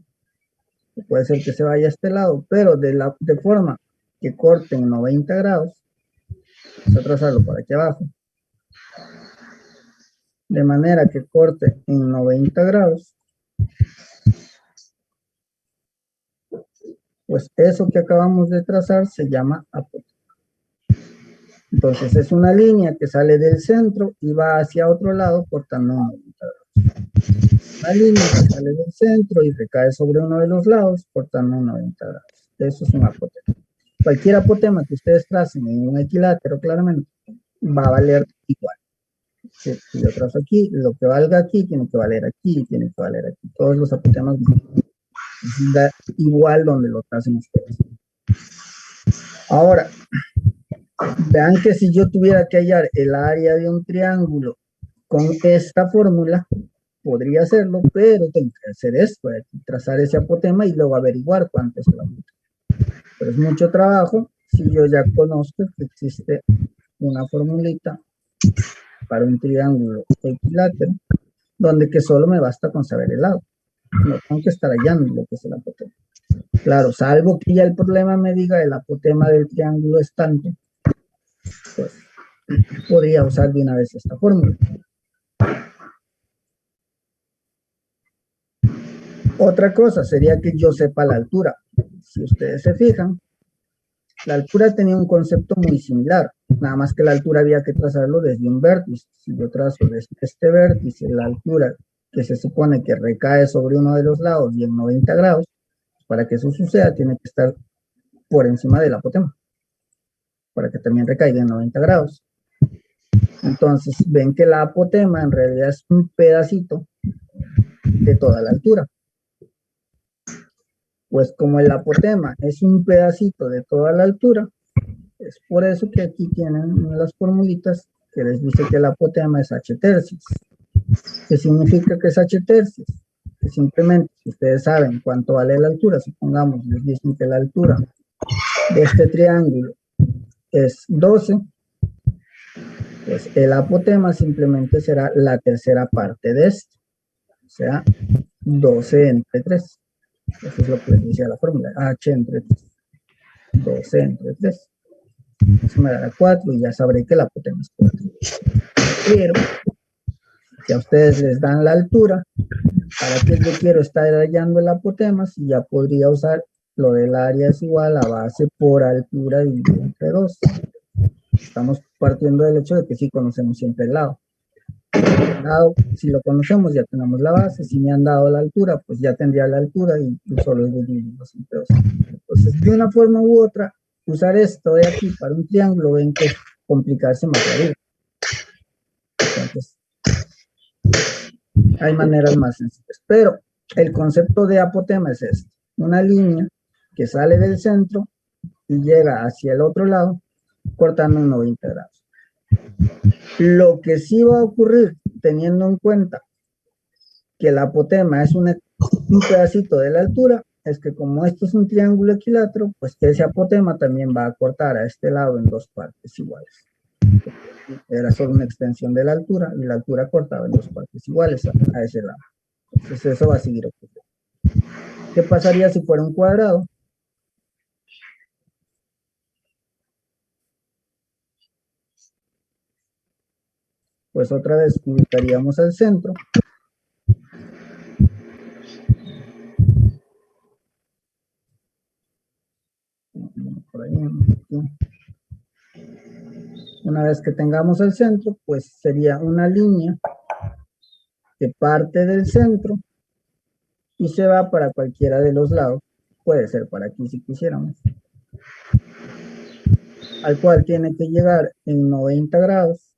puede ser que se vaya a este lado, pero de forma que corte en 90 grados, vamos a trazarlo por aquí abajo, de manera que corte en 90 grados, pues eso que acabamos de trazar se llama apotema. Entonces es una línea que sale del centro y va hacia otro lado cortando 90 grados. Una línea que sale del centro y recae sobre uno de los lados cortando 90 grados. Eso es un apotema. Cualquier apotema que ustedes tracen en un equilátero claramente va a valer igual. Si yo trazo aquí, lo que valga aquí tiene que valer aquí, tiene que valer aquí. Todos los apotemas da igual donde lo tracen ustedes. Ahora, vean que si yo tuviera que hallar el área de un triángulo con esta fórmula, podría hacerlo, pero tengo que hacer esto, trazar ese apotema y luego averiguar cuánto es el apotema. Pero es mucho trabajo si yo ya conozco que existe una formulita para un triángulo equilátero, donde que solo me basta con saber el lado. No tengo que estar hallando lo que es el apotema. Claro, salvo que ya el problema me diga el apotema del triángulo es tanto, pues podría usar de una vez esta fórmula. Otra cosa sería que yo sepa la altura. Si ustedes se fijan, La altura tenía un concepto muy similar, nada más que la altura había que trazarlo desde un vértice. Si yo trazo desde este vértice la altura que se supone que recae sobre uno de los lados y en 90 grados, para que eso suceda tiene que estar por encima del apotema, para que también recaiga en 90 grados. Entonces ven que la apotema en realidad es un pedacito de toda la altura. Pues como el apotema es un pedacito de toda la altura, es por eso que aquí tienen las formulitas que les dice que el apotema es h tercios. ¿Qué significa que es h tercios? Que simplemente, si ustedes saben cuánto vale la altura, supongamos, les dicen que la altura de este triángulo es 12, pues el apotema simplemente será la tercera parte de esto, o sea, 12 entre 3. Eso es lo que les decía la fórmula, h entre 3, 12 entre 3. Eso me dará 4 y ya sabré que la apotema es 4. Pero, si a ustedes les dan la altura, ¿para qué yo quiero estar hallando el apotema? Si ya podría usar lo del área es igual a base por altura dividido entre 2. Estamos partiendo del hecho de que sí conocemos siempre el lado. Si lo conocemos, ya tenemos la base. Si me han dado la altura, pues ya tendría la altura y solo es dividirlos entre 2. Entonces, de una forma u otra, usar esto de aquí para un triángulo, ven que es complicarse más la vida. Entonces, hay maneras más sencillas. Pero el concepto de apotema es este: una línea que sale del centro y llega hacia el otro lado, cortando en 90 grados. Lo que sí va a ocurrir, teniendo en cuenta que el apotema es un pedacito de la altura, es que como esto es un triángulo equilátero, pues que ese apotema también va a cortar a este lado en 2 partes iguales. Era solo una extensión de la altura y la altura cortaba en 2 partes iguales a ese lado. Entonces eso va a seguir ocurriendo. ¿Qué pasaría si fuera un cuadrado? Pues otra vez ubicaríamos al centro. Por ahí, una vez que tengamos el centro, pues sería una línea que parte del centro y se va para cualquiera de los lados. Puede ser para aquí si quisiéramos. Al cual tiene que llegar en 90 grados.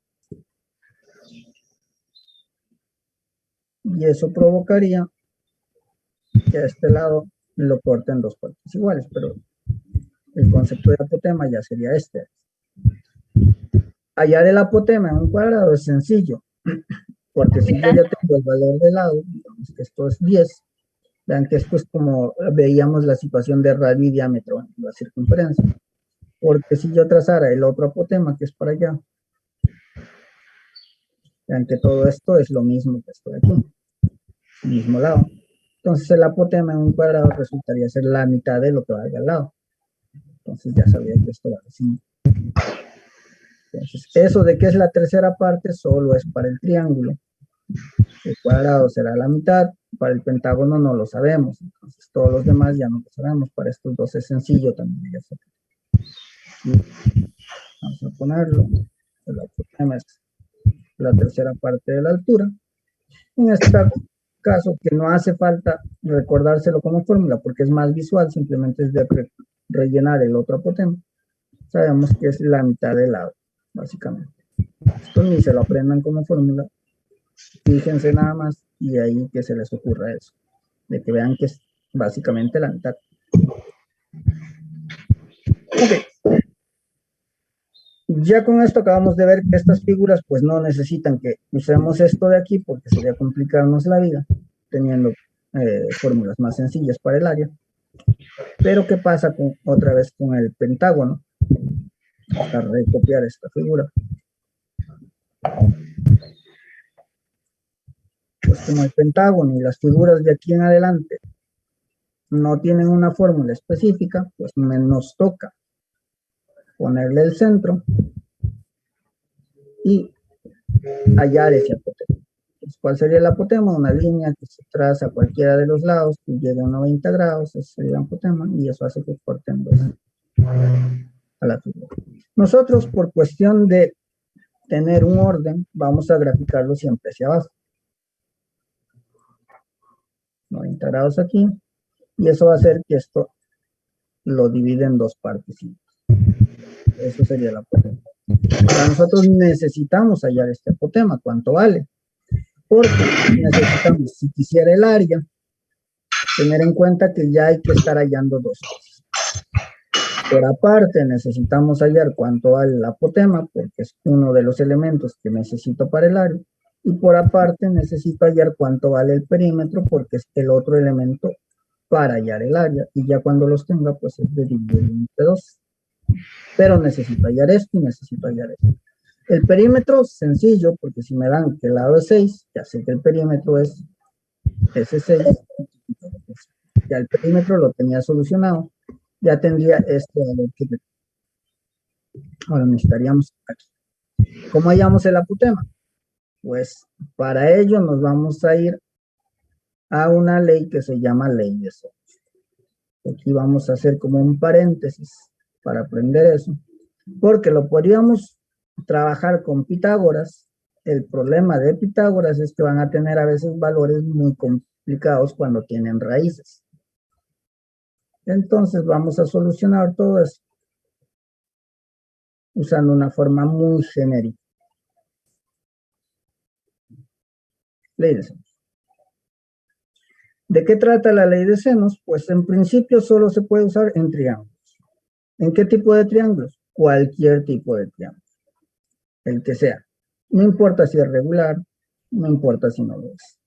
Y eso provocaría que a este lado lo corte en 2 partes iguales, pero el concepto de apotema ya sería este. Hallar el apotema en un cuadrado es sencillo, porque si yo ya tengo el valor de lado, digamos que esto es 10, vean que esto es como veíamos la situación de radio y diámetro en la circunferencia, porque si yo trazara el otro apotema que es para allá, vean que todo esto es lo mismo que esto de aquí, mismo lado. Entonces el apotema en un cuadrado resultaría ser la mitad de lo que vaya al lado. Entonces ya sabía que esto va así. Entonces eso de que es la tercera parte solo es para el triángulo. El cuadrado será la mitad, para el pentágono no lo sabemos. Entonces todos los demás ya no lo sabemos. Para estos dos es sencillo también. Vamos a ponerlo. El apotema es la tercera parte de la altura. En este caso, que no hace falta recordárselo como fórmula porque es más visual, simplemente es de rellenar el otro apotema. Sabemos que es la mitad del lado, básicamente. Esto ni se lo aprendan como fórmula. Fíjense nada más y de ahí que se les ocurra eso, de que vean que es básicamente la mitad. Ok. Ya con esto acabamos de ver que estas figuras pues no necesitan que usemos esto de aquí porque sería complicarnos la vida teniendo fórmulas más sencillas para el área. Pero ¿qué pasa otra vez con el pentágono? Para recopiar esta figura. Pues como el pentágono y las figuras de aquí en adelante no tienen una fórmula específica, pues nos toca ponerle el centro y hallar ese apotema. Pues, ¿cuál sería el apotema? Una línea que se traza a cualquiera de los lados, que llega a 90 grados, ese sería el apotema, y eso hace que corten dos. a la figura. Nosotros, por cuestión de tener un orden, vamos a graficarlo siempre hacia abajo. 90 grados aquí, y eso va a hacer que esto lo divide en dos partes. Eso sería el apotema. Ahora nosotros necesitamos hallar este apotema, ¿cuánto vale? Porque necesitamos, si quisiera el área, tener en cuenta que ya hay que estar hallando dos cosas. Por aparte, necesitamos hallar cuánto vale el apotema, porque es uno de los elementos que necesito para el área. Y por aparte, necesito hallar cuánto vale el perímetro, porque es el otro elemento para hallar el área. Y ya cuando los tenga, pues es de dividir entre dos. Pero necesito hallar esto y necesito hallar esto. El perímetro, sencillo, porque si me dan que el lado es 6, ya sé que el perímetro es ese 6. Ya el perímetro lo tenía solucionado. Ya tendría este valor que ahora necesitaríamos aquí. ¿Cómo hallamos el apotema? Pues para ello nos vamos a ir a una ley que se llama ley de Zenos. Aquí vamos a hacer como un paréntesis para aprender eso, porque lo podríamos trabajar con Pitágoras. El problema de Pitágoras es que van a tener a veces valores muy complicados cuando tienen raíces. Entonces vamos a solucionar todo eso usando una forma muy genérica. Ley de Zenos. ¿De qué trata la ley de Zenos? Pues en principio solo se puede usar en triángulos. ¿En qué tipo de triángulos? Cualquier tipo de triángulo. El que sea. No importa si es regular, no importa si no lo es.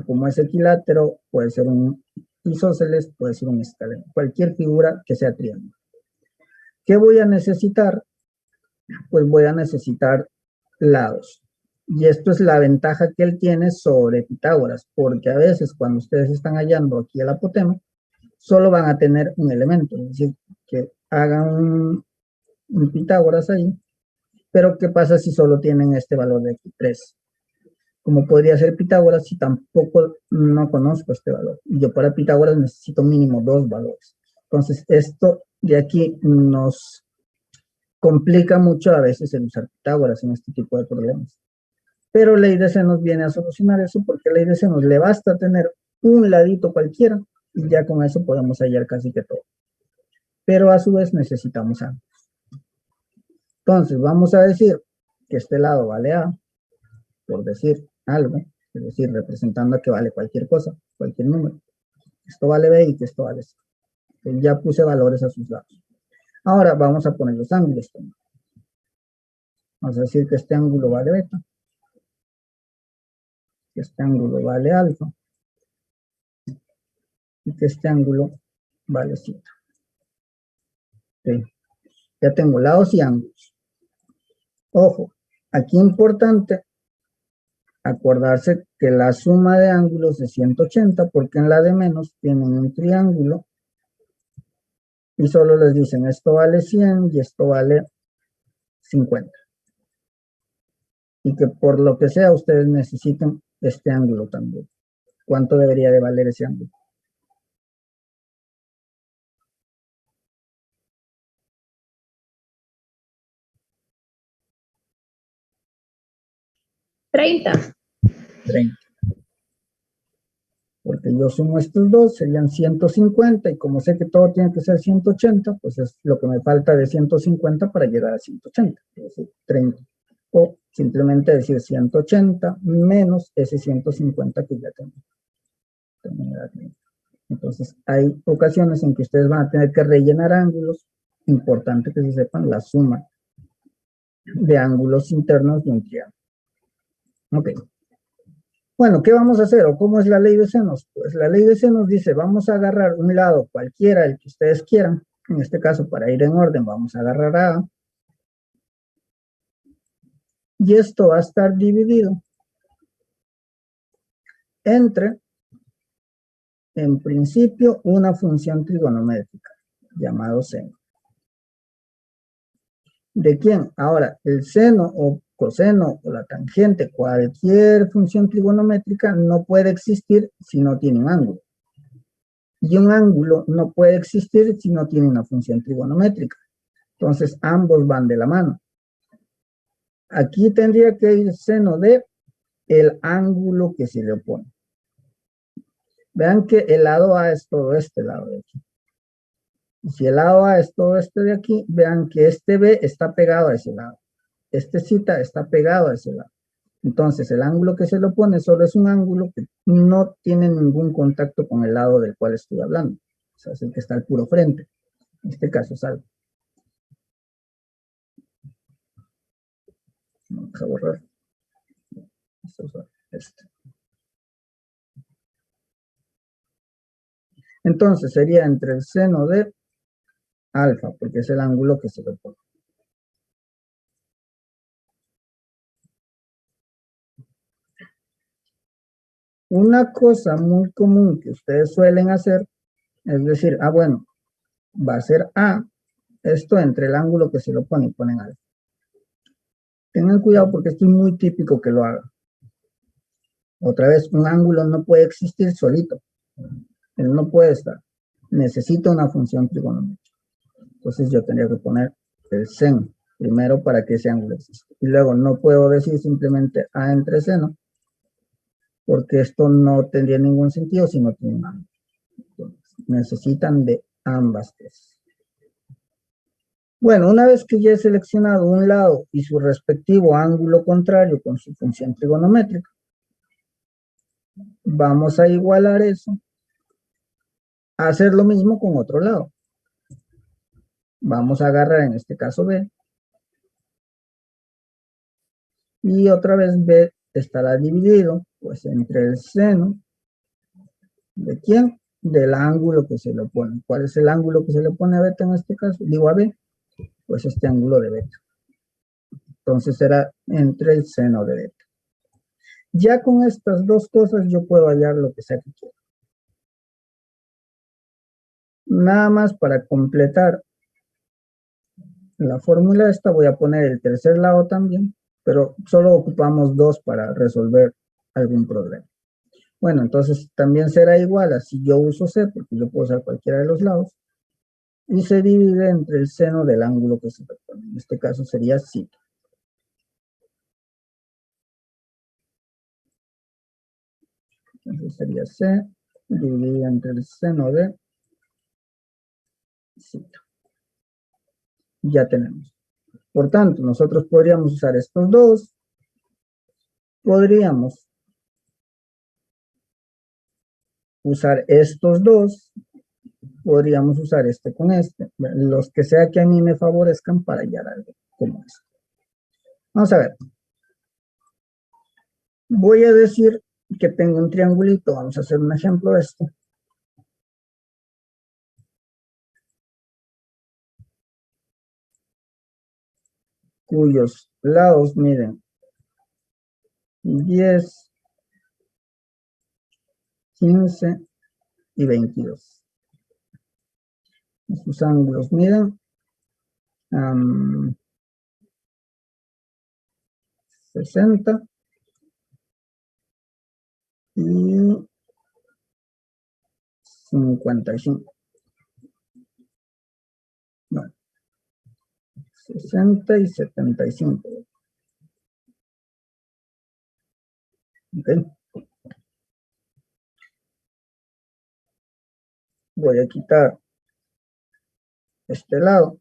Como es equilátero, puede ser un isósceles, puede ser un escaleno. Cualquier figura que sea triángulo. ¿Qué voy a necesitar? Pues voy a necesitar lados. Y esto es la ventaja que él tiene sobre Pitágoras, porque a veces cuando ustedes están hallando aquí el apotema, solo van a tener un elemento, es decir, que hagan un Pitágoras ahí, pero ¿qué pasa si solo tienen este valor de aquí, 3? ¿Cómo podría ser Pitágoras si tampoco no conozco este valor? Y yo para Pitágoras necesito mínimo 2 valores. Entonces esto de aquí nos complica mucho a veces el usar Pitágoras en este tipo de problemas. Pero ley de Zenos viene a solucionar eso, porque ley de Zenos le basta tener un ladito cualquiera y ya con eso podemos hallar casi que todo. Pero a su vez necesitamos ambos. Entonces vamos a decir que este lado vale A, por decir algo, es decir, representando que vale cualquier cosa, cualquier número. Esto vale B y que esto vale C. Entonces ya puse valores a sus lados. Ahora vamos a poner los ángulos también. Vamos a decir que este ángulo vale beta. Que este ángulo vale alfa y que este ángulo vale zeta. Okay. Ya tengo lados y ángulos. Ojo, aquí importante acordarse que la suma de ángulos es 180 porque en la de menos tienen un triángulo y solo les dicen esto vale 100 y esto vale 50. Y que por lo que sea ustedes necesiten este ángulo también. ¿Cuánto debería de valer ese ángulo? $30. 30. Porque yo sumo estos dos, serían 150, y como sé que todo tiene que ser 180, pues es lo que me falta de 150 para llegar a 180, es decir, 30. O simplemente decir 180 menos ese 150 que ya tengo. Entonces, hay ocasiones en que ustedes van a tener que rellenar ángulos. Importante que se sepan la suma de ángulos internos de un triángulo. Ok. Bueno, ¿qué vamos a hacer? ¿O cómo es la ley de Zenos? Pues la ley de Zenos dice, vamos a agarrar un lado cualquiera, el que ustedes quieran. En este caso, para ir en orden, vamos a agarrar A. Y esto va a estar dividido entre, en principio, una función trigonométrica, llamado seno. ¿De quién? Ahora, el seno o coseno o la tangente, cualquier función trigonométrica no puede existir si no tiene un ángulo. Y un ángulo no puede existir si no tiene una función trigonométrica. Entonces, ambos van de la mano. Aquí tendría que ir seno de el ángulo que se le opone. Vean que el lado A es todo este lado de aquí. Y si el lado A es todo este de aquí, vean que este B está pegado a ese lado. Este cita está pegado a ese lado. Entonces, el ángulo que se le opone solo es un ángulo que no tiene ningún contacto con el lado del cual estoy hablando. O sea, es el que está al puro frente. En este caso es algo. Vamos a borrar. Este. Entonces, sería entre el seno de alfa, porque es el ángulo que se le opone. Una cosa muy común que ustedes suelen hacer es decir, bueno, va a ser A, esto entre el ángulo que se lo pone y ponen alfa. Tengan cuidado porque esto es muy típico que lo hagan. Otra vez, un ángulo no puede existir solito. Él no puede estar. Necesita una función trigonométrica. Entonces yo tendría que poner el seno primero para que ese ángulo exista. Y luego no puedo decir simplemente A entre seno, porque esto no tendría ningún sentido si no tiene un ángulo. Entonces, necesitan de ambas cosas. Bueno, una vez que ya he seleccionado un lado y su respectivo ángulo contrario con su función trigonométrica, vamos a igualar eso a hacer lo mismo con otro lado. Vamos a agarrar en este caso B. Y otra vez B estará dividido pues entre el seno de ¿quién? Del ángulo que se le opone. ¿Cuál es el ángulo que se le pone a beta en este caso? Digo a B, pues este ángulo de beta. Entonces será entre el seno de beta. Ya con estas dos cosas yo puedo hallar lo que sea que quiera. Nada más para completar la fórmula esta voy a poner el tercer lado también, pero solo ocupamos dos para resolver algún problema. Bueno, entonces también será igual a si yo uso C, porque yo puedo usar cualquiera de los lados, y se divide entre el seno del ángulo que se propone. En este caso sería C. Entonces sería C dividido entre el seno de C. Ya tenemos. Por tanto, nosotros podríamos usar estos dos. Podríamos usar estos dos. Podríamos usar este con este. Los que sea que a mí me favorezcan para hallar algo como esto. Vamos a ver. Voy a decir que tengo un triangulito. Vamos a hacer un ejemplo de esto. Cuyos lados miden 10, 15 y 22. Sus ángulos miden 60 y 55. Bueno, 60 y 75. Ok. Voy a quitar este lado.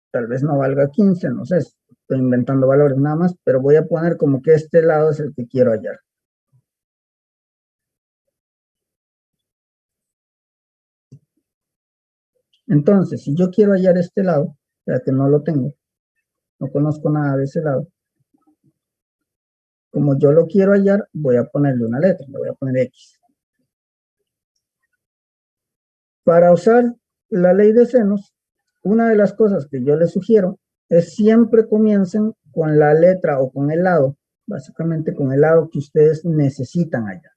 Tal vez no valga 15, no sé. Estoy inventando valores nada más, pero voy a poner como que este lado es el que quiero hallar. Entonces, si yo quiero hallar este lado, ya que no lo tengo, no conozco nada de ese lado, como yo lo quiero hallar, voy a ponerle una letra, le voy a poner X. Para usar la ley de senos, una de las cosas que yo les sugiero es siempre comiencen con la letra o con el lado, básicamente con el lado que ustedes necesitan hallar.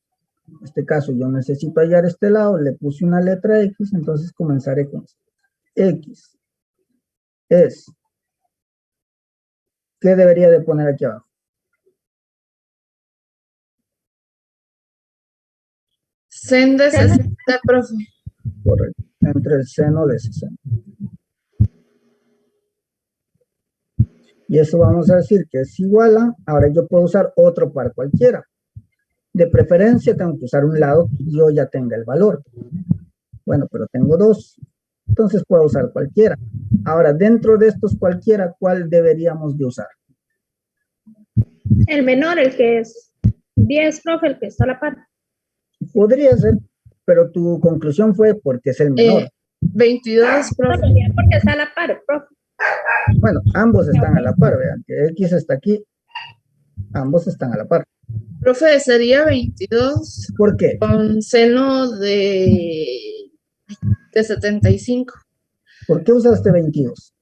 En este caso yo necesito hallar este lado, le puse una letra X, entonces comenzaré con esto. X es, ¿qué debería de poner aquí abajo? Sen de 60, profe. Correcto, entre el seno de 60. Y eso vamos a decir que es igual a, ahora yo puedo usar otro par cualquiera. De preferencia tengo que usar un lado que yo ya tenga el valor. Bueno, pero tengo dos, entonces puedo usar cualquiera. Ahora, dentro de estos cualquiera, ¿cuál deberíamos de usar? El menor, el que es 10, profe, el que está a la par. Podría ser, pero tu conclusión fue porque es el menor. 22, profe. Porque está a la par, profe. Bueno, ambos están a la par, vean, que X está aquí, ambos están a la par. Profe, sería 22 ¿Por qué? con seno de 75. ¿Por qué usaste 22?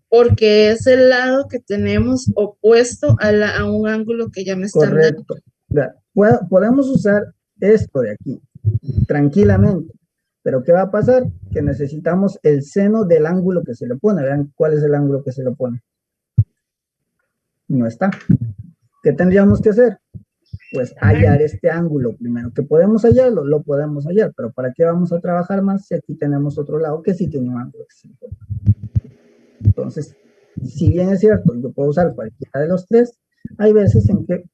Porque es el lado que tenemos opuesto a un ángulo que ya me están dando. Correcto. Vea, podemos usar esto de aquí, tranquilamente. Pero ¿qué va a pasar? Que necesitamos el seno del ángulo que se le pone. Vean cuál es el ángulo que se le pone. No está. ¿Qué tendríamos que hacer? Pues hallar este ángulo primero. ¿Que podemos hallarlo? Lo podemos hallar, pero ¿para qué vamos a trabajar más si aquí tenemos otro lado que sí tiene un ángulo que se le pone? Entonces, si bien es cierto, yo puedo usar cualquiera de los tres, hay veces en que,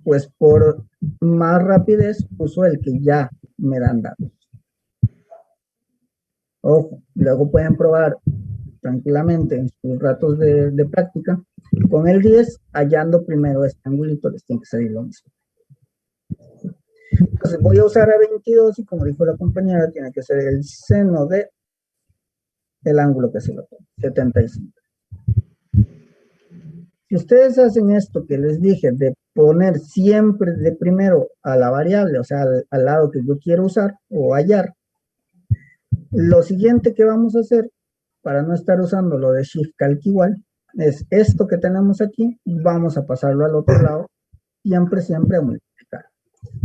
pues por más rapidez, uso el que ya me dan datos. Ojo, luego pueden probar tranquilamente en sus ratos de práctica, con el 10, hallando primero este angulito, les tiene que salir lo mismo. Entonces voy a usar a 22 y como dijo la compañera, tiene que ser el seno de el ángulo que se lo pone, 75. Si ustedes hacen esto que les dije, de poner siempre de primero a la variable, o sea, al lado que yo quiero usar o hallar, lo siguiente que vamos a hacer, para no estar usando lo de Shift Calc igual, es esto que tenemos aquí, vamos a pasarlo al otro lado, siempre a multiplicar.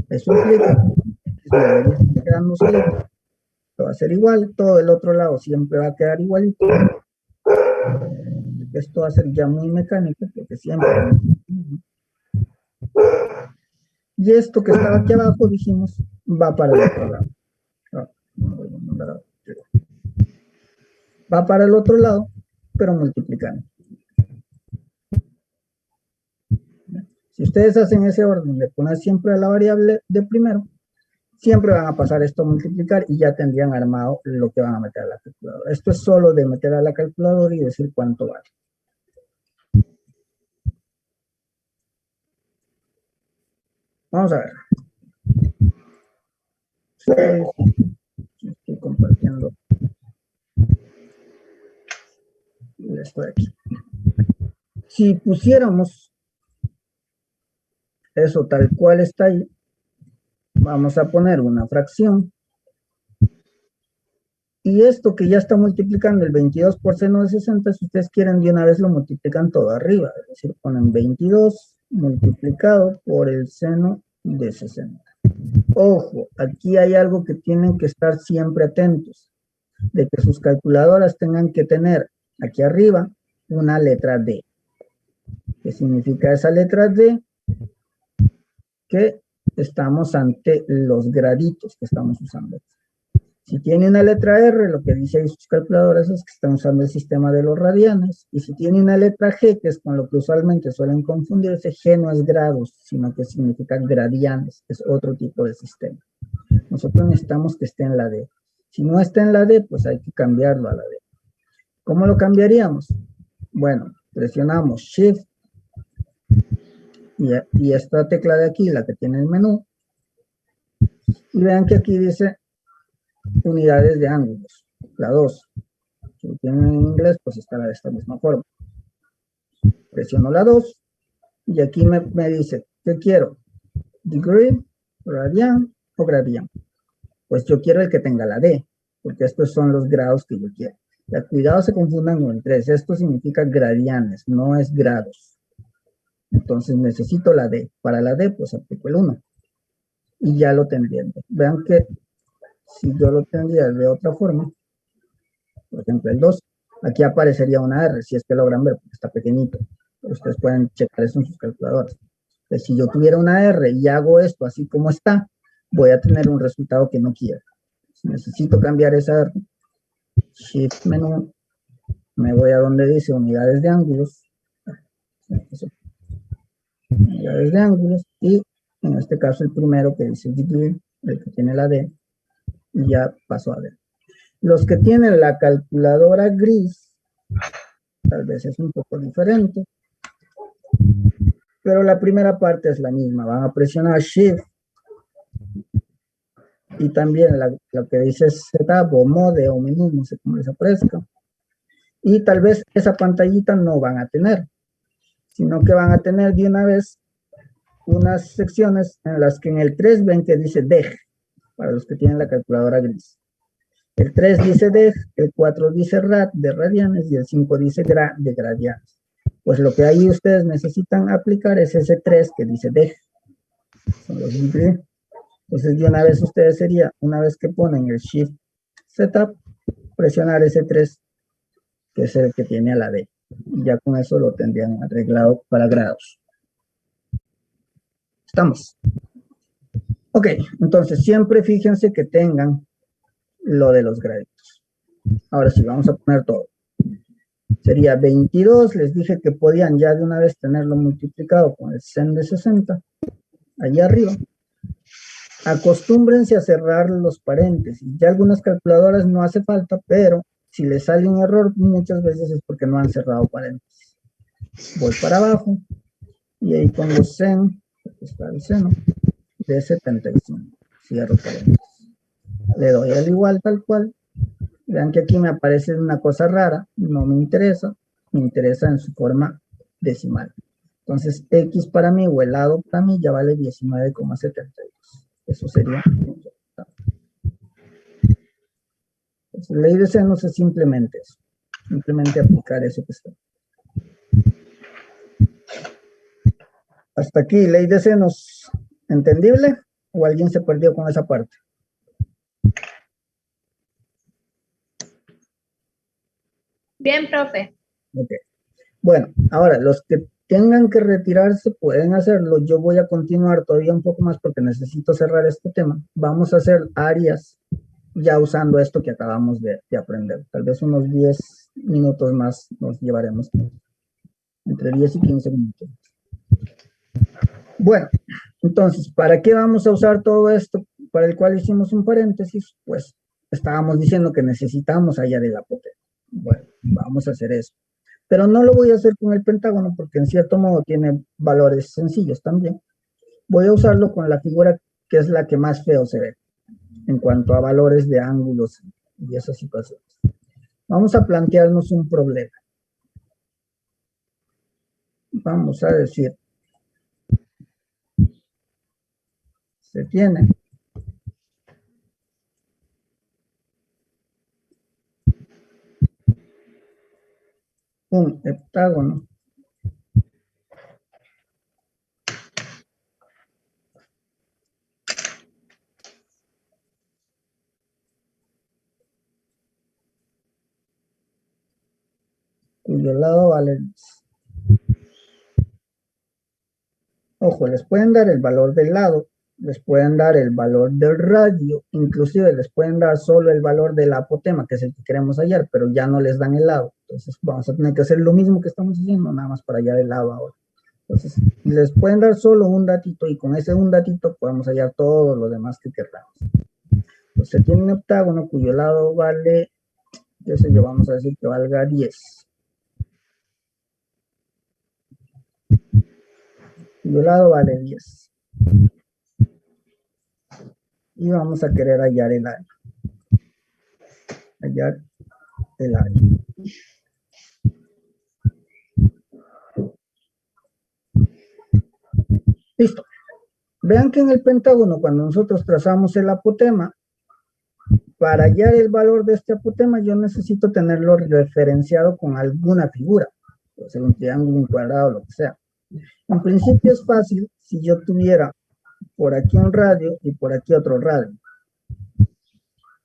Eso implica que debería estar quedando solito. Va a ser igual, todo el otro lado siempre va a quedar igualito. Esto va a ser ya muy mecánico, porque siempre... Y esto que estaba aquí abajo, dijimos, va para el otro lado. Va para el otro lado, pero multiplicando. Si ustedes hacen ese orden de poner siempre a la variable de primero, siempre van a pasar esto a multiplicar y ya tendrían armado lo que van a meter a la calculadora. Esto es solo de meter a la calculadora y decir cuánto vale. Vamos a ver. Estoy compartiendo esto de aquí. Si pusiéramos eso tal cual está ahí, vamos a poner una fracción. Y esto que ya está multiplicando el 22 por seno de 60, si ustedes quieren de una vez lo multiplican todo arriba. Es decir, ponen 22 multiplicado por el seno de 60. Ojo, aquí hay algo que tienen que estar siempre atentos. De que sus calculadoras tengan que tener aquí arriba una letra D. ¿Qué significa esa letra D? Que estamos ante los graditos que estamos usando. Si tiene una letra R, lo que dice ahí sus calculadoras es que están usando el sistema de los radianes. Y si tiene una letra G, que es con lo que usualmente suelen confundirse, G no es grados, sino que significa gradianes. Es otro tipo de sistema. Nosotros necesitamos que esté en la D. Si no está en la D, pues hay que cambiarlo a la D. ¿Cómo lo cambiaríamos? Bueno, presionamos Shift y esta tecla de aquí, la que tiene el menú, y vean que aquí dice unidades de ángulos, la 2. Si lo tienen en inglés, pues está de esta misma forma. Presiono la 2 y aquí me dice, ¿qué quiero? Degree, radian o gradian. Pues yo quiero el que tenga la D, porque estos son los grados que yo quiero. Ya, cuidado, se confundan con el 3. Esto significa gradianes, no es grados. Entonces necesito la D. Para la D, pues aplico el 1. Y ya lo tendría. Vean que si yo lo tendría de otra forma, por ejemplo el 2, aquí aparecería una R, si es que logran ver, porque está pequeñito. Pero ustedes pueden checar eso en sus calculadoras. Entonces, si yo tuviera una R y hago esto así como está, voy a tener un resultado que no quiero. Si necesito cambiar esa R, Shift menú, me voy a donde dice unidades de ángulos, unidades de ángulos, y en este caso el primero que dice degree, el que tiene la D, y ya pasó a D. Los que tienen la calculadora gris, tal vez es un poco diferente, pero la primera parte es la misma. Van a presionar Shift y también lo que dice Setup o Mode o menú, no sé cómo les aparezca. Y tal vez esa pantallita no van a tener, sino que van a tener de una vez unas secciones en las que en el 3 ven que dice DEG, para los que tienen la calculadora gris. El 3 dice DEG, el 4 dice RAD de radianes y el 5 dice GRA de gradianes. Pues lo que ahí ustedes necesitan aplicar es ese 3 que dice DEG. Son los degree. Entonces de una vez ustedes sería, una vez que ponen el Shift Setup, presionar ese 3 que es el que tiene a la D. Y ya con eso lo tendrían arreglado para grados. ¿Estamos? Ok, entonces siempre fíjense que tengan lo de los graditos. Ahora sí, vamos a poner todo. Sería 22, les dije que podían ya de una vez tenerlo multiplicado con el sen de 60, allá arriba. Acostúmbrense a cerrar los paréntesis. Ya algunas calculadoras no hace falta, pero si les sale un error, muchas veces es porque no han cerrado paréntesis. Voy para abajo y ahí pongo sen, aquí está el seno, de 75. Cierro paréntesis. Le doy al igual tal cual. Vean que aquí me aparece una cosa rara, no me interesa en su forma decimal. Entonces, x para mí o el lado para mí ya vale 19,72. Eso sería. Entonces, ley de senos es simplemente eso. Simplemente aplicar eso que está. Hasta aquí, ley de senos, ¿entendible? ¿O alguien se perdió con esa parte? Bien, profe. Ok. Bueno, ahora, los que tengan que retirarse pueden hacerlo. Yo voy a continuar todavía un poco más porque necesito cerrar este tema. Vamos a hacer áreas ya usando esto que acabamos de aprender. Tal vez unos 10 minutos más nos llevaremos. Entre 10 y 15 minutos. Bueno, entonces, ¿para qué vamos a usar todo esto para el cual hicimos un paréntesis? Pues estábamos diciendo que necesitamos hallar el apotema. Bueno, vamos a hacer eso. Pero no lo voy a hacer con el pentágono porque en cierto modo tiene valores sencillos también. Voy a usarlo con la figura que es la que más feo se ve en cuanto a valores de ángulos y esas situaciones. Vamos a plantearnos un problema. Vamos a decir, se tiene un heptágono cuyo lado vale 10. Ojo, les pueden dar el valor del lado, les pueden dar el valor del radio, inclusive les pueden dar solo el valor del apotema, que es el que queremos hallar, pero ya no les dan el lado. Entonces vamos a tener que hacer lo mismo que estamos haciendo, nada más para hallar el lado ahora. Entonces, les pueden dar solo un datito y con ese un datito podemos hallar todo lo demás que queramos. Entonces tiene un heptágono cuyo lado vale, qué sé yo, vamos a decir que valga 10. Cuyo lado vale 10. Y vamos a querer hallar el área. Hallar el área. Listo. Vean que en el pentágono, cuando nosotros trazamos el apotema, para hallar el valor de este apotema, yo necesito tenerlo referenciado con alguna figura. Puede ser un triángulo, un cuadrado, lo que sea. En principio es fácil si yo tuviera por aquí un radio y por aquí otro radio.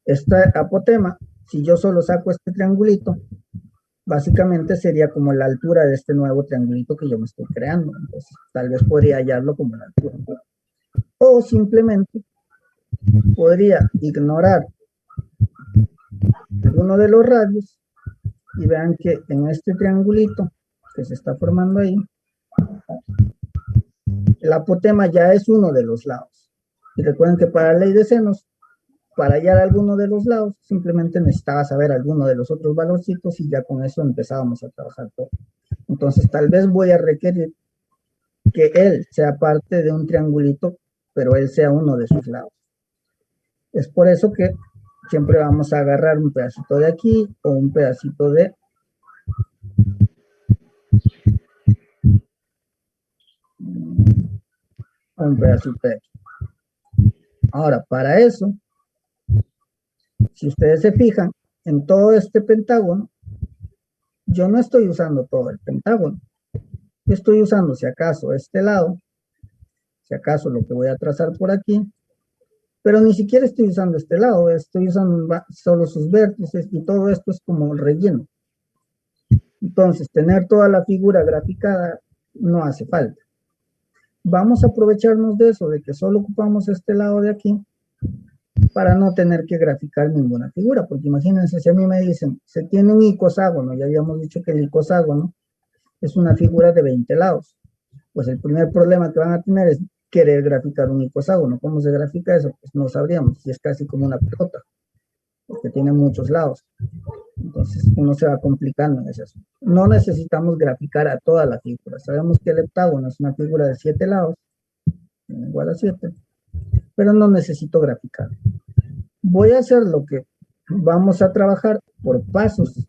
Este apotema, si yo solo saco este triangulito, básicamente sería como la altura de este nuevo triangulito que yo me estoy creando. Entonces, tal vez podría hallarlo como la altura. O simplemente podría ignorar uno de los radios y vean que en este triangulito que se está formando ahí, El apotema ya es uno de los lados. Y recuerden que para la ley de senos, para hallar alguno de los lados, simplemente necesitaba saber alguno de los otros valorcitos y ya con eso empezábamos a trabajar todo. Entonces, tal vez voy a requerir que él sea parte de un triangulito, pero él sea uno de sus lados. Es por eso que siempre vamos a agarrar un pedacito de aquí o un pedacito de un pedacito de aquí. Ahora, para eso, si ustedes se fijan, en todo este pentágono, yo no estoy usando todo el pentágono. Yo estoy usando, si acaso, este lado, si acaso lo que voy a trazar por aquí, pero ni siquiera estoy usando este lado, estoy usando solo sus vértices y todo esto es como relleno. Entonces, tener toda la figura graficada no hace falta. Vamos a aprovecharnos de eso, de que solo ocupamos este lado de aquí, para no tener que graficar ninguna figura, porque imagínense si a mí me dicen, se tiene un icoságono, ya habíamos dicho que el icoságono es una figura de 20 lados, pues el primer problema que van a tener es querer graficar un icoságono. ¿Cómo se grafica eso? Pues no sabríamos, si es casi como una pelota, porque tiene muchos lados. Entonces uno se va complicando en ese asunto. No necesitamos graficar a toda la figura. Sabemos que el heptágono es una figura de 7 lados, igual a 7, pero no necesito graficar. Voy a hacer lo que vamos a trabajar por pasos.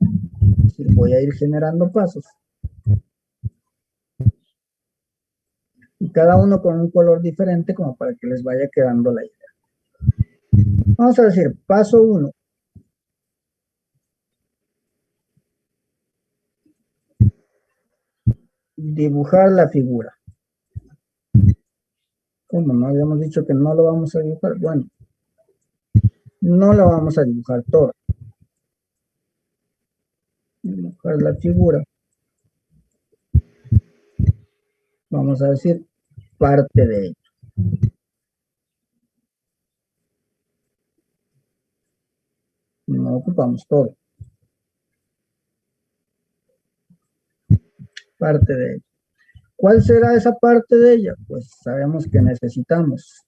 Voy a ir generando pasos. Y cada uno con un color diferente como para que les vaya quedando la idea. Vamos a decir, paso 1. Dibujar la figura. ¿Cómo no habíamos dicho que no lo vamos a dibujar? Bueno, no lo vamos a dibujar toda. Dibujar la figura. Vamos a decir parte de ella. No ocupamos todo. Parte de ella. ¿Cuál será esa parte de ella? Pues sabemos que necesitamos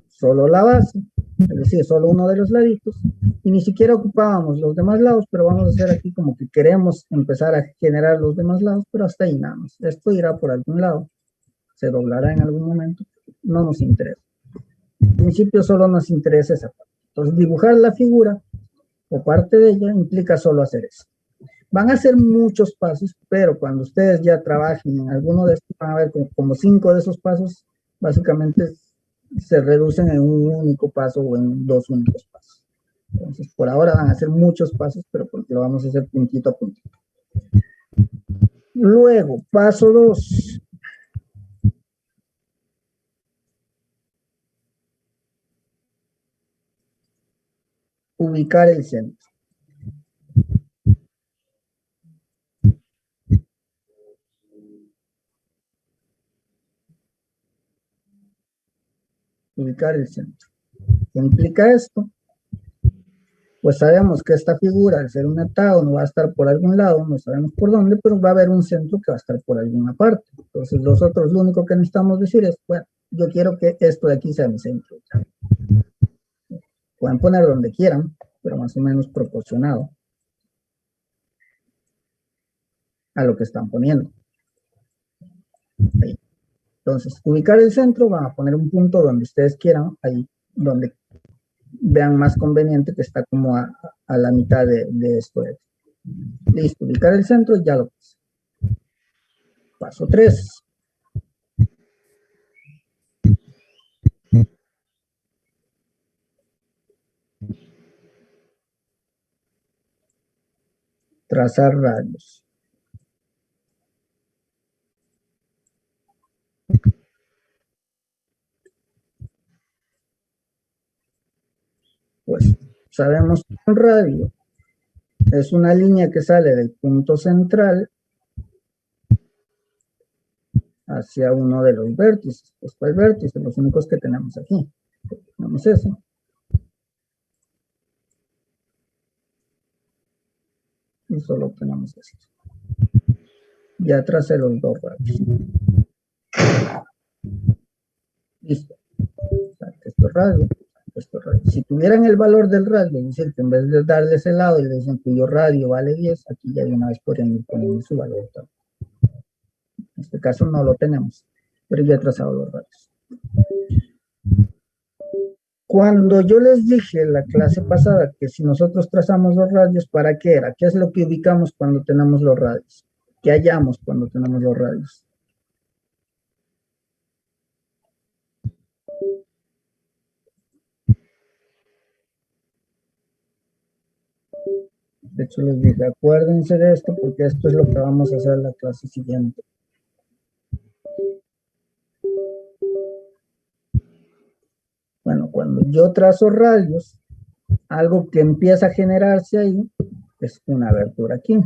solo la base, es decir, solo uno de los laditos, y ni siquiera ocupábamos los demás lados, pero vamos a hacer aquí como que queremos empezar a generar los demás lados, pero hasta ahí nada más. Esto irá por algún lado, se doblará en algún momento, no nos interesa. En principio solo nos interesa esa parte. Entonces dibujar la figura o parte de ella implica solo hacer eso. Van a ser muchos pasos, pero cuando ustedes ya trabajen en alguno de estos, van a ver como 5 de esos pasos, básicamente se reducen en un único paso o en 2 únicos pasos. Entonces, por ahora van a ser muchos pasos, pero porque lo vamos a hacer puntito a puntito. Luego, paso 2. Ubicar el centro. Ubicar el centro. ¿Qué implica esto? Pues sabemos que esta figura, al ser un heptágono, va a estar por algún lado, no sabemos por dónde, pero va a haber un centro que va a estar por alguna parte. Entonces nosotros lo único que necesitamos decir es, bueno, yo quiero que esto de aquí sea mi centro. Pueden poner donde quieran, pero más o menos proporcionado a lo que están poniendo. Ahí. Entonces, ubicar el centro, van a poner un punto donde ustedes quieran, ahí donde vean más conveniente, que está como a la mitad de esto. Listo, ubicar el centro, ya lo puse. Paso 3. Trazar radios. Pues sabemos que un radio es una línea que sale del punto central hacia uno de los vértices. Pues ¿cuál vértice? Los únicos que tenemos aquí. Tenemos ese. Y solo tenemos ese. Ya tracé los 2 radios. Listo. Saque estos radios. Estos radios. Si tuvieran el valor del radio, es decir, que en vez de darle ese lado y le dicen cuyo radio vale 10, aquí ya de una vez podrían ir poniendo su valor. En este caso no lo tenemos, pero ya he trazado los radios. Cuando yo les dije en la clase pasada que si nosotros trazamos los radios, ¿para qué era? ¿Qué es lo que ubicamos cuando tenemos los radios? ¿Qué hallamos cuando tenemos los radios? De hecho, les dije, acuérdense de esto porque esto es lo que vamos a hacer en la clase siguiente. Bueno, cuando yo trazo radios, algo que empieza a generarse ahí es una abertura aquí.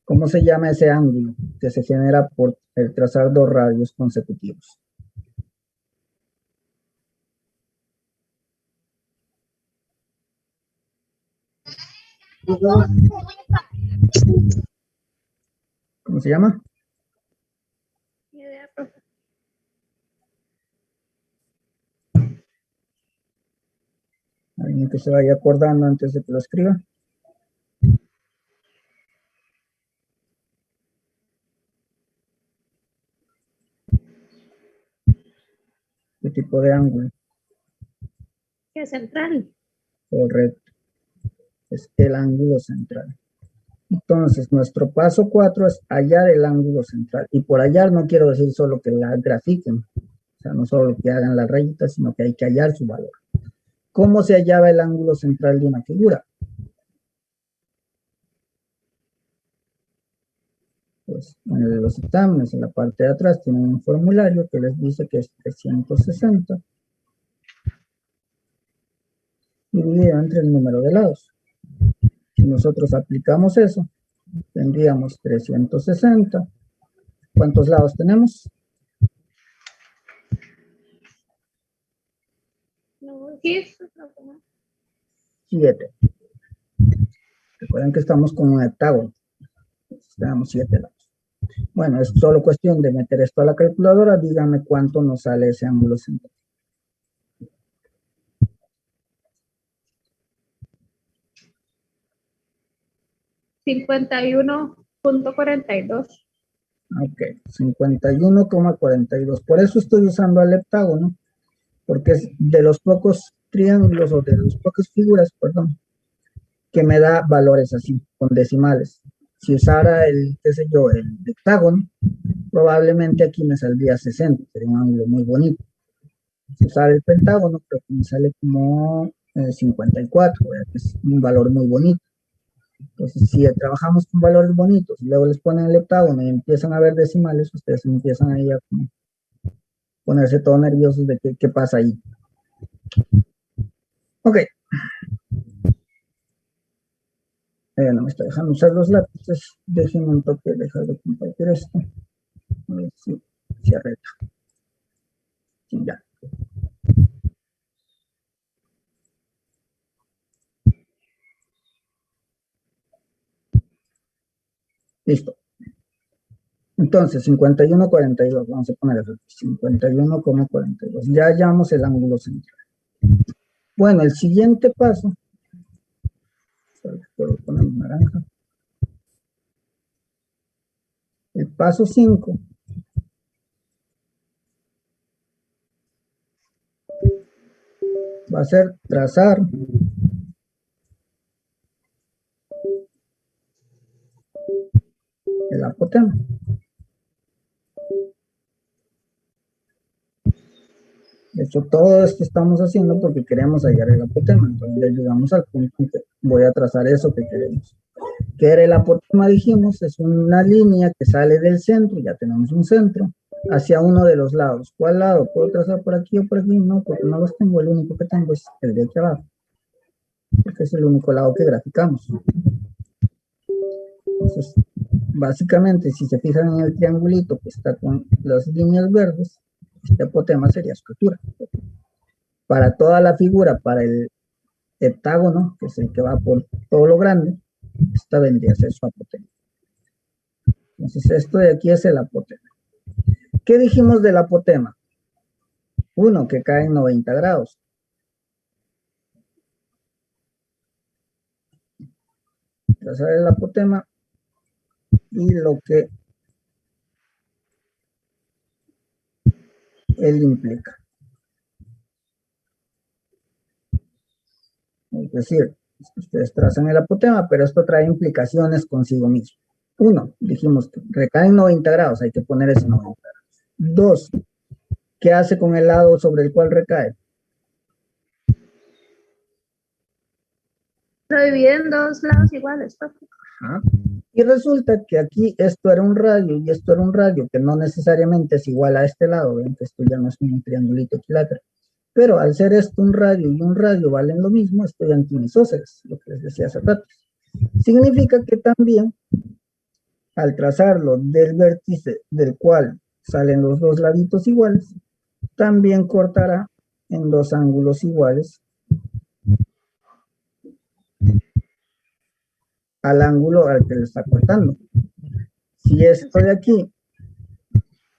¿Cómo se llama ese ángulo que se genera por el trazar dos radios consecutivos? ¿Cómo se llama? Alguien que se vaya acordando antes de que lo escriba. ¿Qué tipo de ángulo? ¿Qué central? Correcto. Es el ángulo central. Entonces, nuestro paso 4 es hallar el ángulo central. Y por hallar no quiero decir solo que la grafiquen. O sea, no solo que hagan las rayitas, sino que hay que hallar su valor. ¿Cómo se hallaba el ángulo central de una figura? Pues en los exámenes, en la parte de atrás, tienen un formulario que les dice que es 360 dividido entre el número de lados. Si nosotros aplicamos eso, tendríamos 360. ¿Cuántos lados tenemos? 7. Recuerden que estamos con un hectágono. Tenemos 7 lados. Bueno, es solo cuestión de meter esto a la calculadora. Díganme cuánto nos sale ese ángulo central. 51.42. Ok, 51,42. Por eso estoy usando el heptágono, porque es de los pocos triángulos o de las pocas figuras, perdón, que me da valores así, con decimales. Si usara el, qué sé yo, el hectágono, probablemente aquí me saldría 60, sería un ángulo muy bonito. Si usara el pentágono, creo que me sale como 54, que es un valor muy bonito. Entonces, si trabajamos con valores bonitos y luego les ponen el hectágono y empiezan a ver decimales, ustedes empiezan ahí a ponerse todos nerviosos de qué pasa ahí. Ok. No me está dejando usar los lápices. Déjenme un toque dejar de compartir esto. A ver si se arregla. Sí, ya. Listo. Entonces, 51,42. Vamos a poner eso. 51,42. Ya hallamos el ángulo central. Bueno, el siguiente paso. Puedo poner naranja. El paso 5. Va a ser trazar el apotema. De hecho, todo esto estamos haciendo porque queremos hallar el apotema. Entonces ya llegamos al punto en que voy a trazar eso que queremos. ¿Qué era el apotema? Dijimos, es una línea que sale del centro, ya tenemos un centro, hacia uno de los lados. ¿Cuál lado? ¿Puedo trazar por aquí o por aquí? No, porque no los tengo. El único que tengo es el de aquí abajo, porque es el único lado que graficamos. Entonces, básicamente, si se fijan en el triangulito que está con las líneas verdes, este apotema sería su captura. Para toda la figura, para el heptágono, que es el que va por todo lo grande, esta vendría a ser su apotema. Entonces, esto de aquí es el apotema. ¿Qué dijimos del apotema? 1, que cae en 90 grados. Trazar el apotema y lo que él implica. Es decir, ustedes trazan el apotema, pero esto trae implicaciones consigo mismo. 1, dijimos que recae en 90 grados, hay que poner ese 90 grados. 2, ¿qué hace con el lado sobre el cual recae? Lo divide en dos lados iguales, profe. Ajá. Y resulta que aquí esto era un radio y esto era un radio que no necesariamente es igual a este lado. Ven que esto ya no es un triangulito equilátero. Pero al ser esto un radio y un radio valen lo mismo, estoy antiisósceles, lo que les decía hace rato. Significa que también, al trazarlo del vértice del cual salen los dos laditos iguales, también cortará en dos ángulos iguales al ángulo al que le está cortando. Si esto de aquí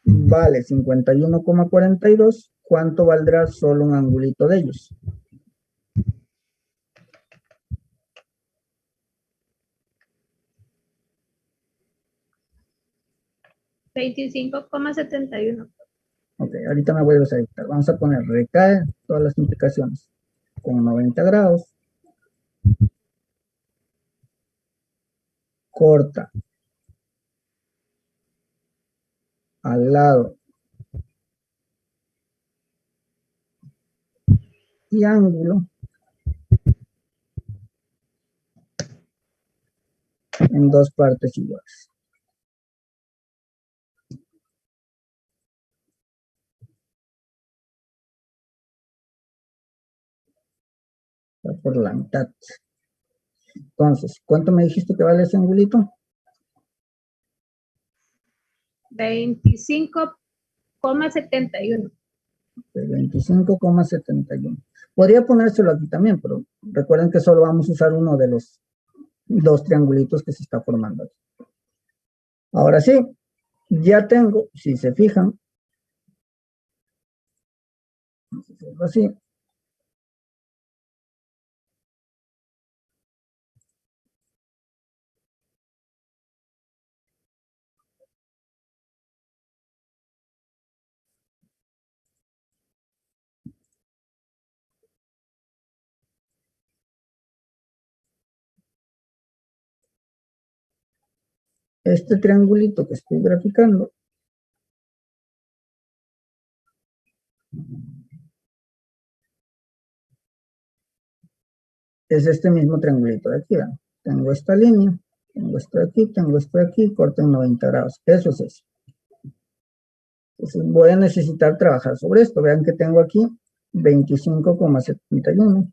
vale 51,42, ¿cuánto valdrá solo un angulito de ellos? $25,71. Ok, ahorita me vuelves a dictar. Vamos a poner recae todas las implicaciones con 90 grados. Corta al lado y ángulo en dos partes iguales. Por la mitad. Entonces, ¿cuánto me dijiste que vale ese angulito? 25,71. 25,71. Podría ponérselo aquí también, pero recuerden que solo vamos a usar uno de los dos triangulitos que se está formando aquí. Ahora sí, ya tengo, si se fijan, así. Este triangulito que estoy graficando es este mismo triangulito de aquí, ¿verdad? Tengo esta línea, tengo esto de aquí, corto en 90 grados. Eso es eso. Entonces voy a necesitar trabajar sobre esto. Vean que tengo aquí 25,71.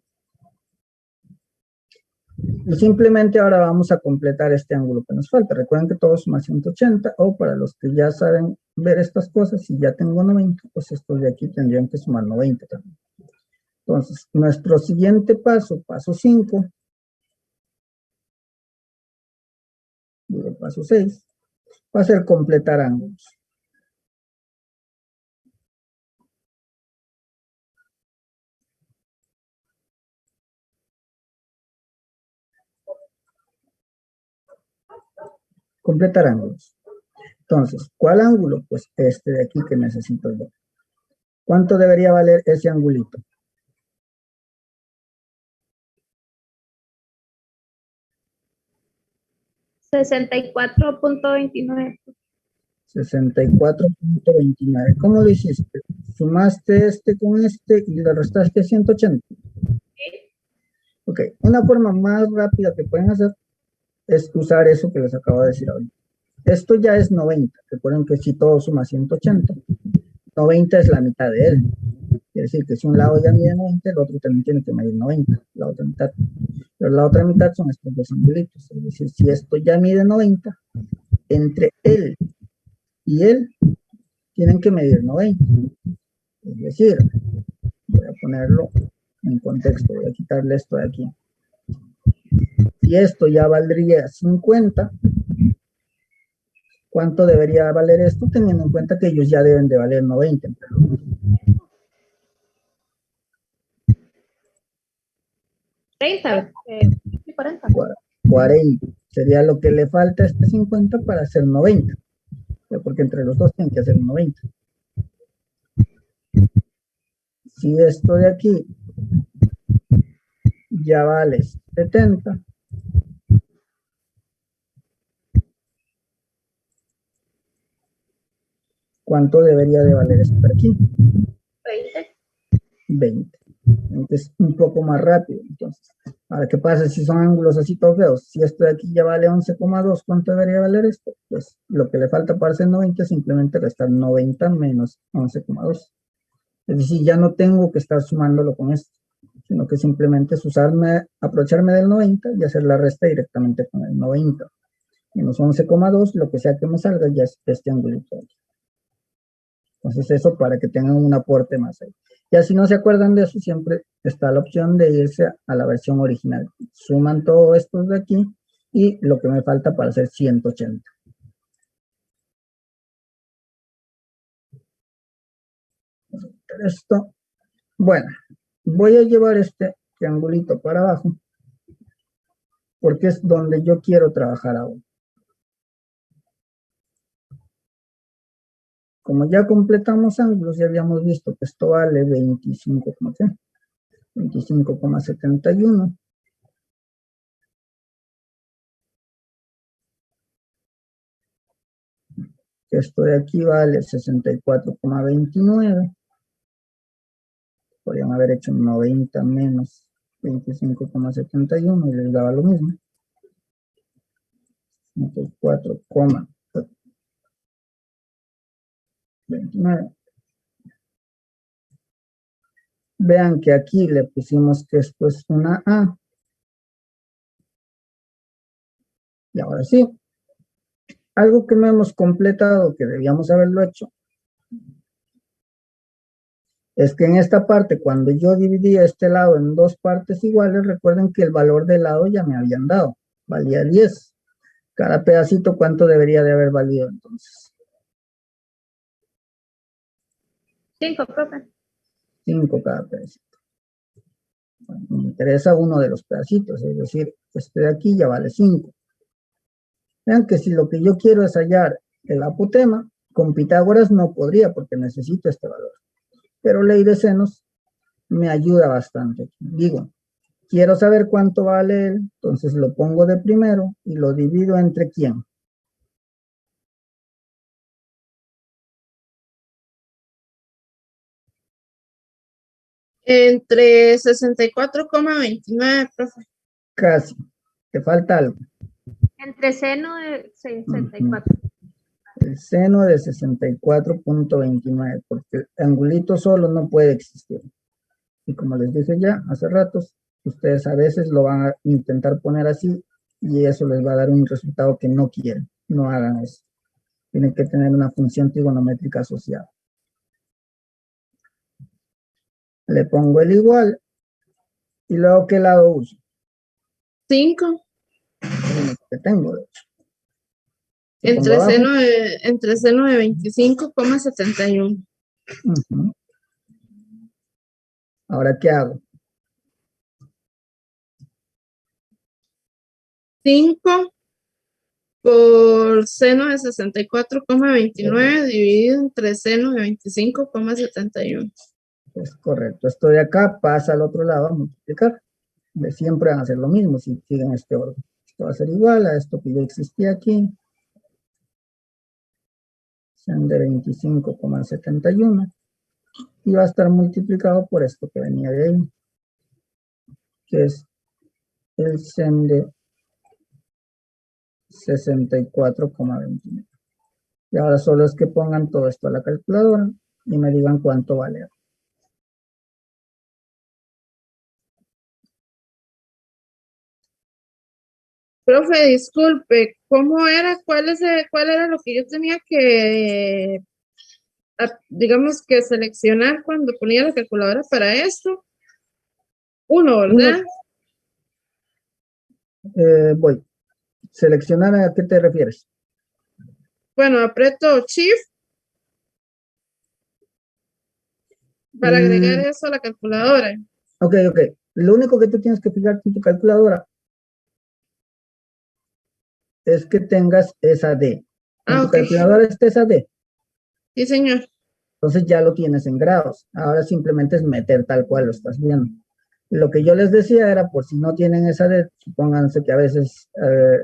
Y simplemente ahora vamos a completar este ángulo que nos falta. Recuerden que todo suma 180, o para los que ya saben ver estas cosas, si ya tengo 90, pues estos de aquí tendrían que sumar 90 también. Entonces, nuestro siguiente paso, paso 5, digo paso 6, va a ser completar ángulos. Completar ángulos. Entonces, ¿cuál ángulo? Pues este de aquí que necesito yo. ¿Cuánto debería valer ese angulito? $64,29. 64,29. ¿Cómo lo hiciste? Sumaste este con este y le restaste 180. Ok, una forma más rápida que pueden hacer es usar eso que les acabo de decir ahorita. Esto ya es 90. Recuerden que si todo suma 180, 90 es la mitad de él. Quiere decir que si un lado ya mide 90, el otro también tiene que medir 90, la otra mitad. Pero la otra mitad son estos dos angulitos. Es decir, si esto ya mide 90, entre él y él tienen que medir 90. Es decir, voy a ponerlo en contexto, voy a quitarle esto de aquí. Si esto ya valdría 50, ¿Cuánto debería valer esto? Teniendo en cuenta que ellos ya deben de valer 90. Entre los dos. 30, 40. 40. Sería lo que le falta a este 50 para hacer 90. Porque entre los dos tienen que hacer 90. Si esto de aquí ya vale 70, ¿cuánto debería de valer esto de aquí? 20. 20. Entonces, un poco más rápido. Entonces, ahora, ¿qué pasa si son ángulos así todos feos? Si esto de aquí ya vale 11,2, ¿cuánto debería valer esto? Pues lo que le falta para hacer 90 es simplemente restar 90 menos 11,2. Es decir, ya no tengo que estar sumándolo con esto, sino que simplemente es aprovecharme del 90 y hacer la resta directamente con el 90. Menos 11,2, lo que sea que me salga ya es este angulito. Entonces eso para que tengan un aporte más ahí. Ya si no se acuerdan de eso, siempre está la opción de irse a la versión original. Suman todo esto de aquí y lo que me falta para hacer 180. Esto, bueno, voy a llevar este triangulito para abajo porque es donde yo quiero trabajar ahora. Como ya completamos ángulos, ya habíamos visto que esto vale 25,71. Esto de aquí vale 64,29. Podrían haber hecho 90 menos 25,71 y les daba lo mismo. 54,29. Vean que aquí le pusimos que esto es una A. Y ahora sí, algo que no hemos completado, que debíamos haberlo hecho, es que en esta parte, cuando yo dividía este lado en dos partes iguales, recuerden que el valor del lado ya me habían dado, valía 10. Cada pedacito, ¿cuánto debería de haber valido entonces? 5, profe. 5 cada pedacito. Bueno, me interesa uno de los pedacitos, es decir, este de aquí ya vale 5. Vean que si lo que yo quiero es hallar el apotema, con Pitágoras no podría porque necesito este valor. Pero ley de senos me ayuda bastante. Digo, quiero saber cuánto vale él, entonces lo pongo de primero y lo divido entre quién. Entre 64,29, profe. Casi. Te falta algo. Entre seno de 64. El seno de 64,29, porque el angulito solo no puede existir. Y como les dije ya hace ratos, ustedes a veces lo van a intentar poner así y eso les va a dar un resultado que no quieren. No hagan eso. Tienen que tener una función trigonométrica asociada. Le pongo el igual y luego ¿qué lado uso? 5. Que tengo, de hecho. Entre seno de 25,71. Ahora, ¿qué hago? 5 por seno de 64,29 dividido entre seno de 25,71. Es correcto. Esto de acá pasa al otro lado a multiplicar. Siempre van a hacer lo mismo si siguen este orden. Esto va a ser igual a esto que ya existía aquí. Son de 25,71. Y va a estar multiplicado por esto que venía de ahí. Que es el sen de 64,29. Y ahora solo es que pongan todo esto a la calculadora y me digan cuánto vale. Profe, disculpe, ¿cómo era? ¿Cuál era lo que yo tenía que, digamos, que seleccionar cuando ponía la calculadora para esto? 1, ¿verdad? Voy. ¿Seleccionar a qué te refieres? bueno, aprieto Shift para agregar eso a la calculadora. Ok. Lo único que tú tienes que fijarte en tu calculadora es que tengas esa D. En tu Ok. calculadora está esa D. Sí, señor. Entonces ya lo tienes en grados. Ahora simplemente es meter tal cual lo estás viendo. Lo que yo les decía era, por si no tienen esa D, supónganse que a veces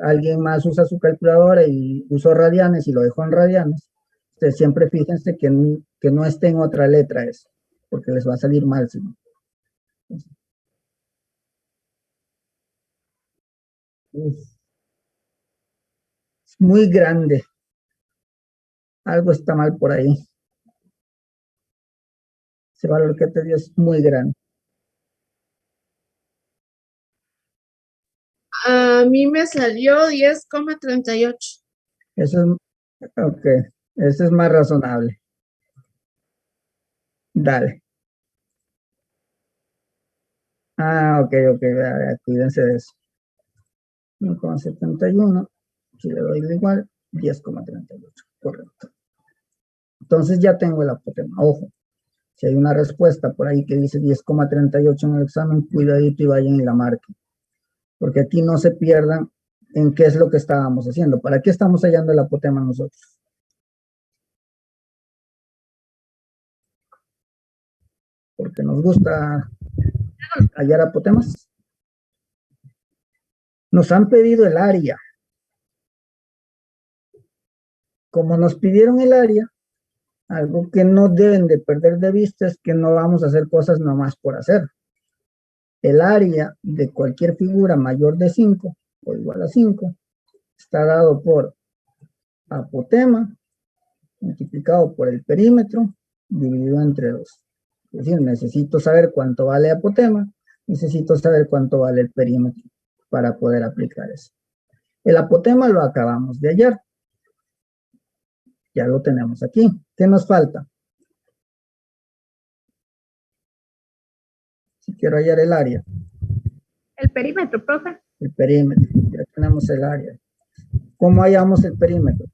alguien más usa su calculadora y usó radianes y lo dejó en radianes. Ustedes siempre fíjense que no esté en otra letra eso, porque les va a salir mal, si no. Es muy grande. Algo está mal por ahí. Ese valor que te dio es muy grande. A mí me salió 10,38. Eso es, ok, eso es más razonable. Dale. Ok, vea, cuídense de eso. 1,71, si le doy de igual, 10,38, correcto. Entonces ya tengo el apotema. Ojo, si hay una respuesta por ahí que dice 10,38 en el examen, cuidadito y vayan y la marquen. Porque aquí no se pierdan en qué es lo que estábamos haciendo. ¿Para qué estamos hallando el apotema nosotros? Porque nos gusta hallar apotemas. Nos han pedido el área. Como nos pidieron el área, algo que no deben de perder de vista es que no vamos a hacer cosas nomás por hacer. El área de cualquier figura mayor de 5 o igual a 5 está dado por apotema multiplicado por el perímetro dividido entre 2. Es decir, necesito saber cuánto vale apotema, necesito saber cuánto vale el perímetro para poder aplicar eso. El apotema lo acabamos de hallar. Ya lo tenemos aquí. ¿Qué nos falta? Si quiero hallar el área. El perímetro, profe. El perímetro. Ya tenemos el área. ¿Cómo hallamos el perímetro?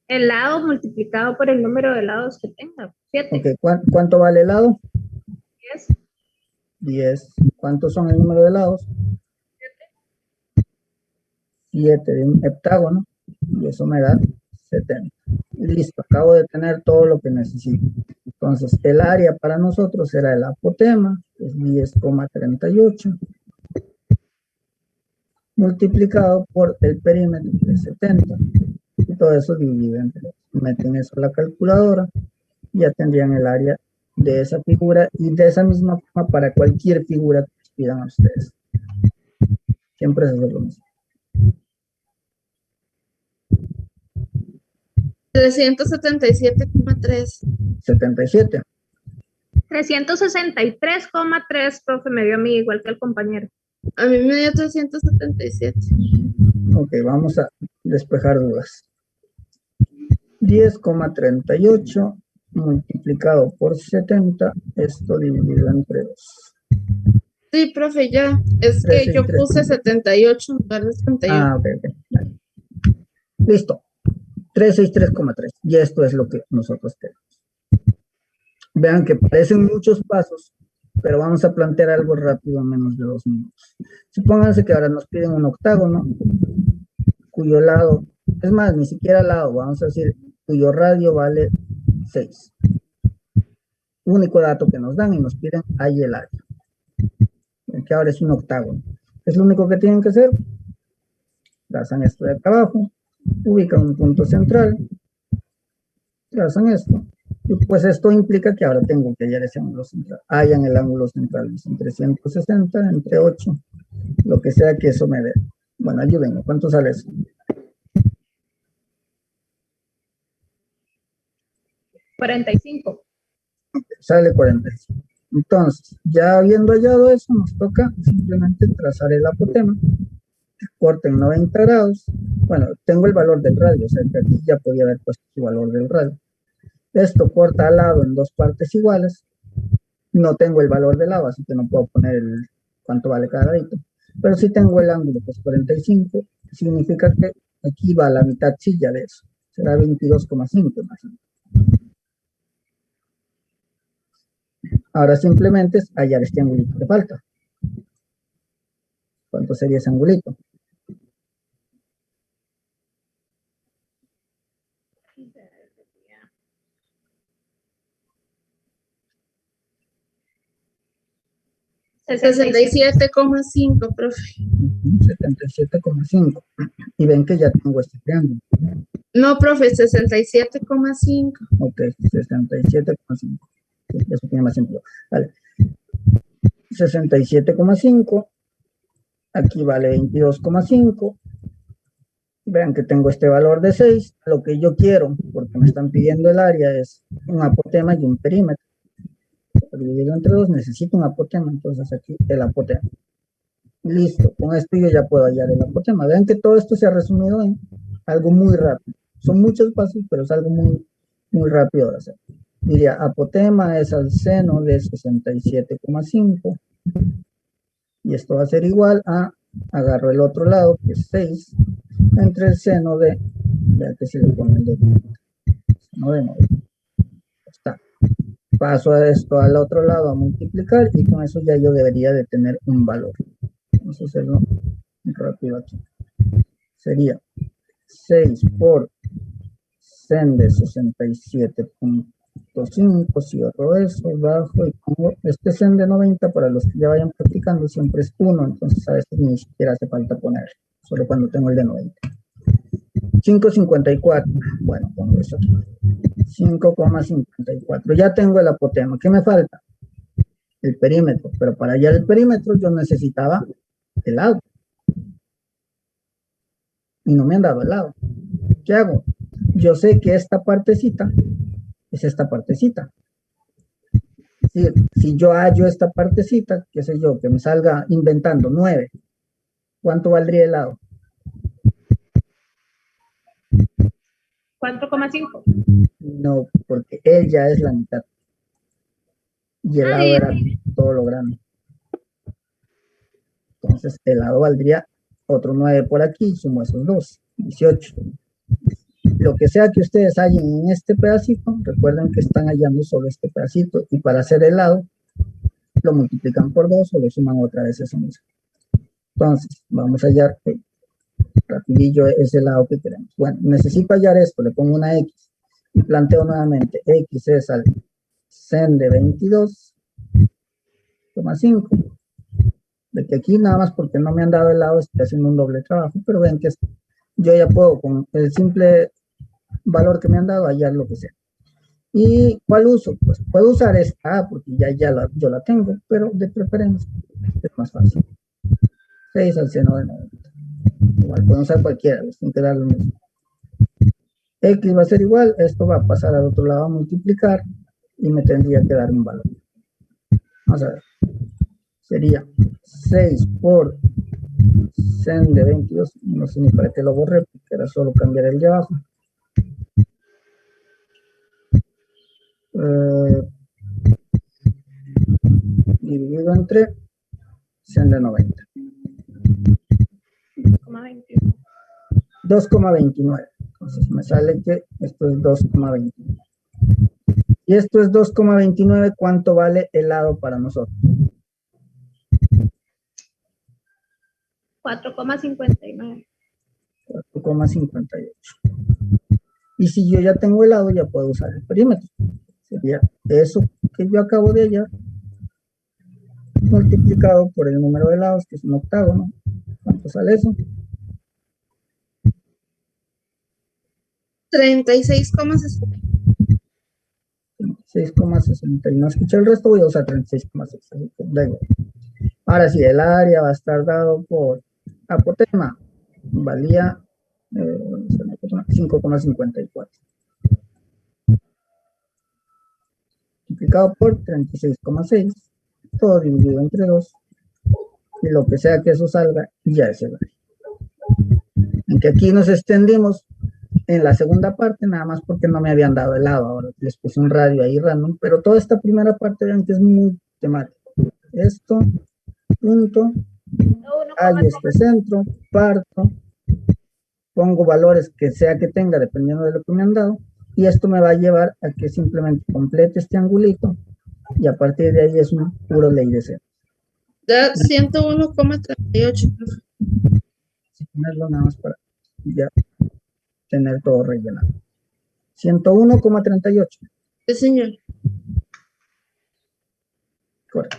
El lado multiplicado por el número de lados que tenga. 7. Ok, ¿cuánto vale el lado? 10. 10. ¿Cuántos son el número de lados? 7 de un heptágono. Y eso me da 70. Listo, acabo de tener todo lo que necesito. Entonces, el área para nosotros será el apotema, que es 10,38, multiplicado por el perímetro, que es 70. Y todo eso dividido entre dos. Meten eso a la calculadora y ya tendrían el área de esa figura y de esa misma forma para cualquier figura que les pidan a ustedes. Siempre es lo mismo. 377,3. 77. 363,3, profe, me dio a mí igual que el compañero. A mí me dio 377. Ok, vamos a despejar dudas. 10,38 multiplicado por 70, esto dividido entre 2. Sí, profe, ya. Es que yo puse 78 en lugar de 71. Ok. Listo. 363,3. Y esto es lo que nosotros tenemos. Vean que parecen muchos pasos, pero vamos a plantear algo rápido en menos de 2 minutos. Supónganse que ahora nos piden un octágono, cuyo lado, es más, ni siquiera lado, vamos a decir, cuyo radio vale 6. Único dato que nos dan y nos piden ahí el área. Que ahora es un octágono. Es lo único que tienen que hacer. Trazan esto de acá abajo, ubican un punto central, trazan esto, y pues esto implica que ahora tengo que hallar ese ángulo central. Hallan el ángulo central, entre 160, entre 8, lo que sea que eso me dé. Bueno, ayúdenme, ¿cuánto sale eso? 45. Sale 45. Entonces, ya habiendo hallado eso, nos toca simplemente trazar el apotema. Corte en 90 grados. Bueno, tengo el valor del radio, o sea que aquí ya podía haber puesto su valor del radio. Esto corta al lado en 2 partes iguales. No tengo el valor del lado, así que no puedo poner cuánto vale cada ladito. Pero si tengo el ángulo que es 45, significa que aquí va la mitadcilla de eso. Será 22,5 más o menos. Ahora simplemente es hallar este angulito que falta. ¿Cuánto sería ese angulito? El 67,5, profe. 77,5. Y ven que ya tengo este triángulo. No, profe, 67,5. Ok, 67,5. Sí, eso tiene más sentido. Vale. 67,5. Aquí vale 22,5. Vean que tengo este valor de 6. Lo que yo quiero, porque me están pidiendo el área, es un apotema y un perímetro. Para dividirlo entre 2 necesito un apotema, entonces aquí el apotema. Listo, con esto yo ya puedo hallar el apotema. Vean que todo esto se ha resumido en algo muy rápido. Son muchos pasos, pero es algo muy, muy rápido de hacer. Diría, apotema es al seno de 67,5. Y esto va a ser igual a, agarro el otro lado, que es 6, entre el seno de, vean que se le pone el dedo, seno de 9. Está. Paso a esto al otro lado a multiplicar y con eso ya yo debería de tener un valor. Vamos a hacerlo rápido aquí. Sería 6 por sen de 67,5, cierro eso, bajo y pongo este sen de 90 para los que ya vayan practicando, siempre es 1, entonces a veces ni siquiera hace falta poner, solo cuando tengo el de 90. 5,54, bueno, pongo eso aquí. 5,54, ya tengo el apotema. ¿Qué me falta? El perímetro, pero para hallar el perímetro yo necesitaba el lado. Y no me han dado el lado. ¿Qué hago? Yo sé que esta partecita es esta partecita. Si yo hallo esta partecita, qué sé yo, que me salga inventando 9, ¿cuánto valdría el lado? 4,5. No, porque él ya es la mitad. Y el lado era todo lo grande. Entonces el lado valdría otro 9 por aquí, sumo esos dos, 18. Lo que sea que ustedes hallen en este pedacito, recuerden que están hallando solo este pedacito, y para hacer el lado, lo multiplican por 2 o lo suman otra vez eso mismo. Entonces, vamos a hallar rapidillo ese lado que queremos. Bueno, necesito hallar esto, le pongo una X, y planteo nuevamente, X es al sen de 22,5. De que aquí nada más porque no me han dado el lado estoy haciendo un doble trabajo, pero ven que yo ya puedo con el simple valor que me han dado hallar lo que sea. ¿Y cuál uso? Pues puedo usar esta porque yo la tengo, pero de preferencia es más fácil. 6 al seno de 90. Igual puedo usar cualquiera, les tengo que dar lo mismo. X va a ser igual, esto va a pasar al otro lado a multiplicar y me tendría que dar un valor. Vamos a ver. Sería 6 por sen de 22, no sé ni para qué lo borré, porque era solo cambiar el de abajo. Dividido entre sen de 90. 2,29. Entonces me sale que esto es 2,29. Y esto es 2,29, ¿cuánto vale el lado para nosotros? 4,59. 4,58. Y si yo ya tengo el lado, ya puedo usar el perímetro. Sería eso que yo acabo de hallar multiplicado por el número de lados, que es un octágono. ¿Cuánto sale eso? 36,60. 36,60. Y no escuché el resto, voy a usar 36,6. Ahora sí, el área va a estar dado por apotema. Valía 5,54. Multiplicado por 36,6. Todo dividido entre 2. Y lo que sea que eso salga, ya es el área. En que aquí nos extendimos en la segunda parte, nada más porque no me habían dado el lado. Ahora les puse un radio ahí random, pero toda esta primera parte vean que es muy temático. Esto, punto, Hay este centro, parto, pongo valores que sea que tenga dependiendo de lo que me han dado, y esto me va a llevar a que simplemente complete este angulito, y a partir de ahí es un puro ley de cero. Da 101,38, profe. Así ponerlo nada más para ya tener todo rellenado. 101,38. Sí, señor. Correcto.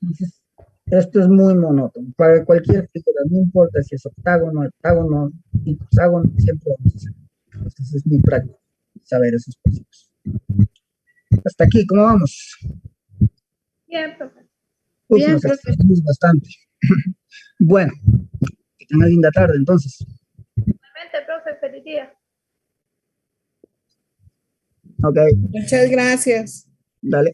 Entonces, esto es muy monótono. Para cualquier figura, no importa si es octágono, heptágono, hexágono, siempre vamos a hacer. Entonces es muy práctico saber esos conceptos. Hasta aquí, ¿cómo vamos? Bien, profe. Bien, Nos profe. extendimos bastante. Bueno, que tengan una linda tarde entonces. Igualmente, profe, feliz día. Ok, Muchas gracias. dale.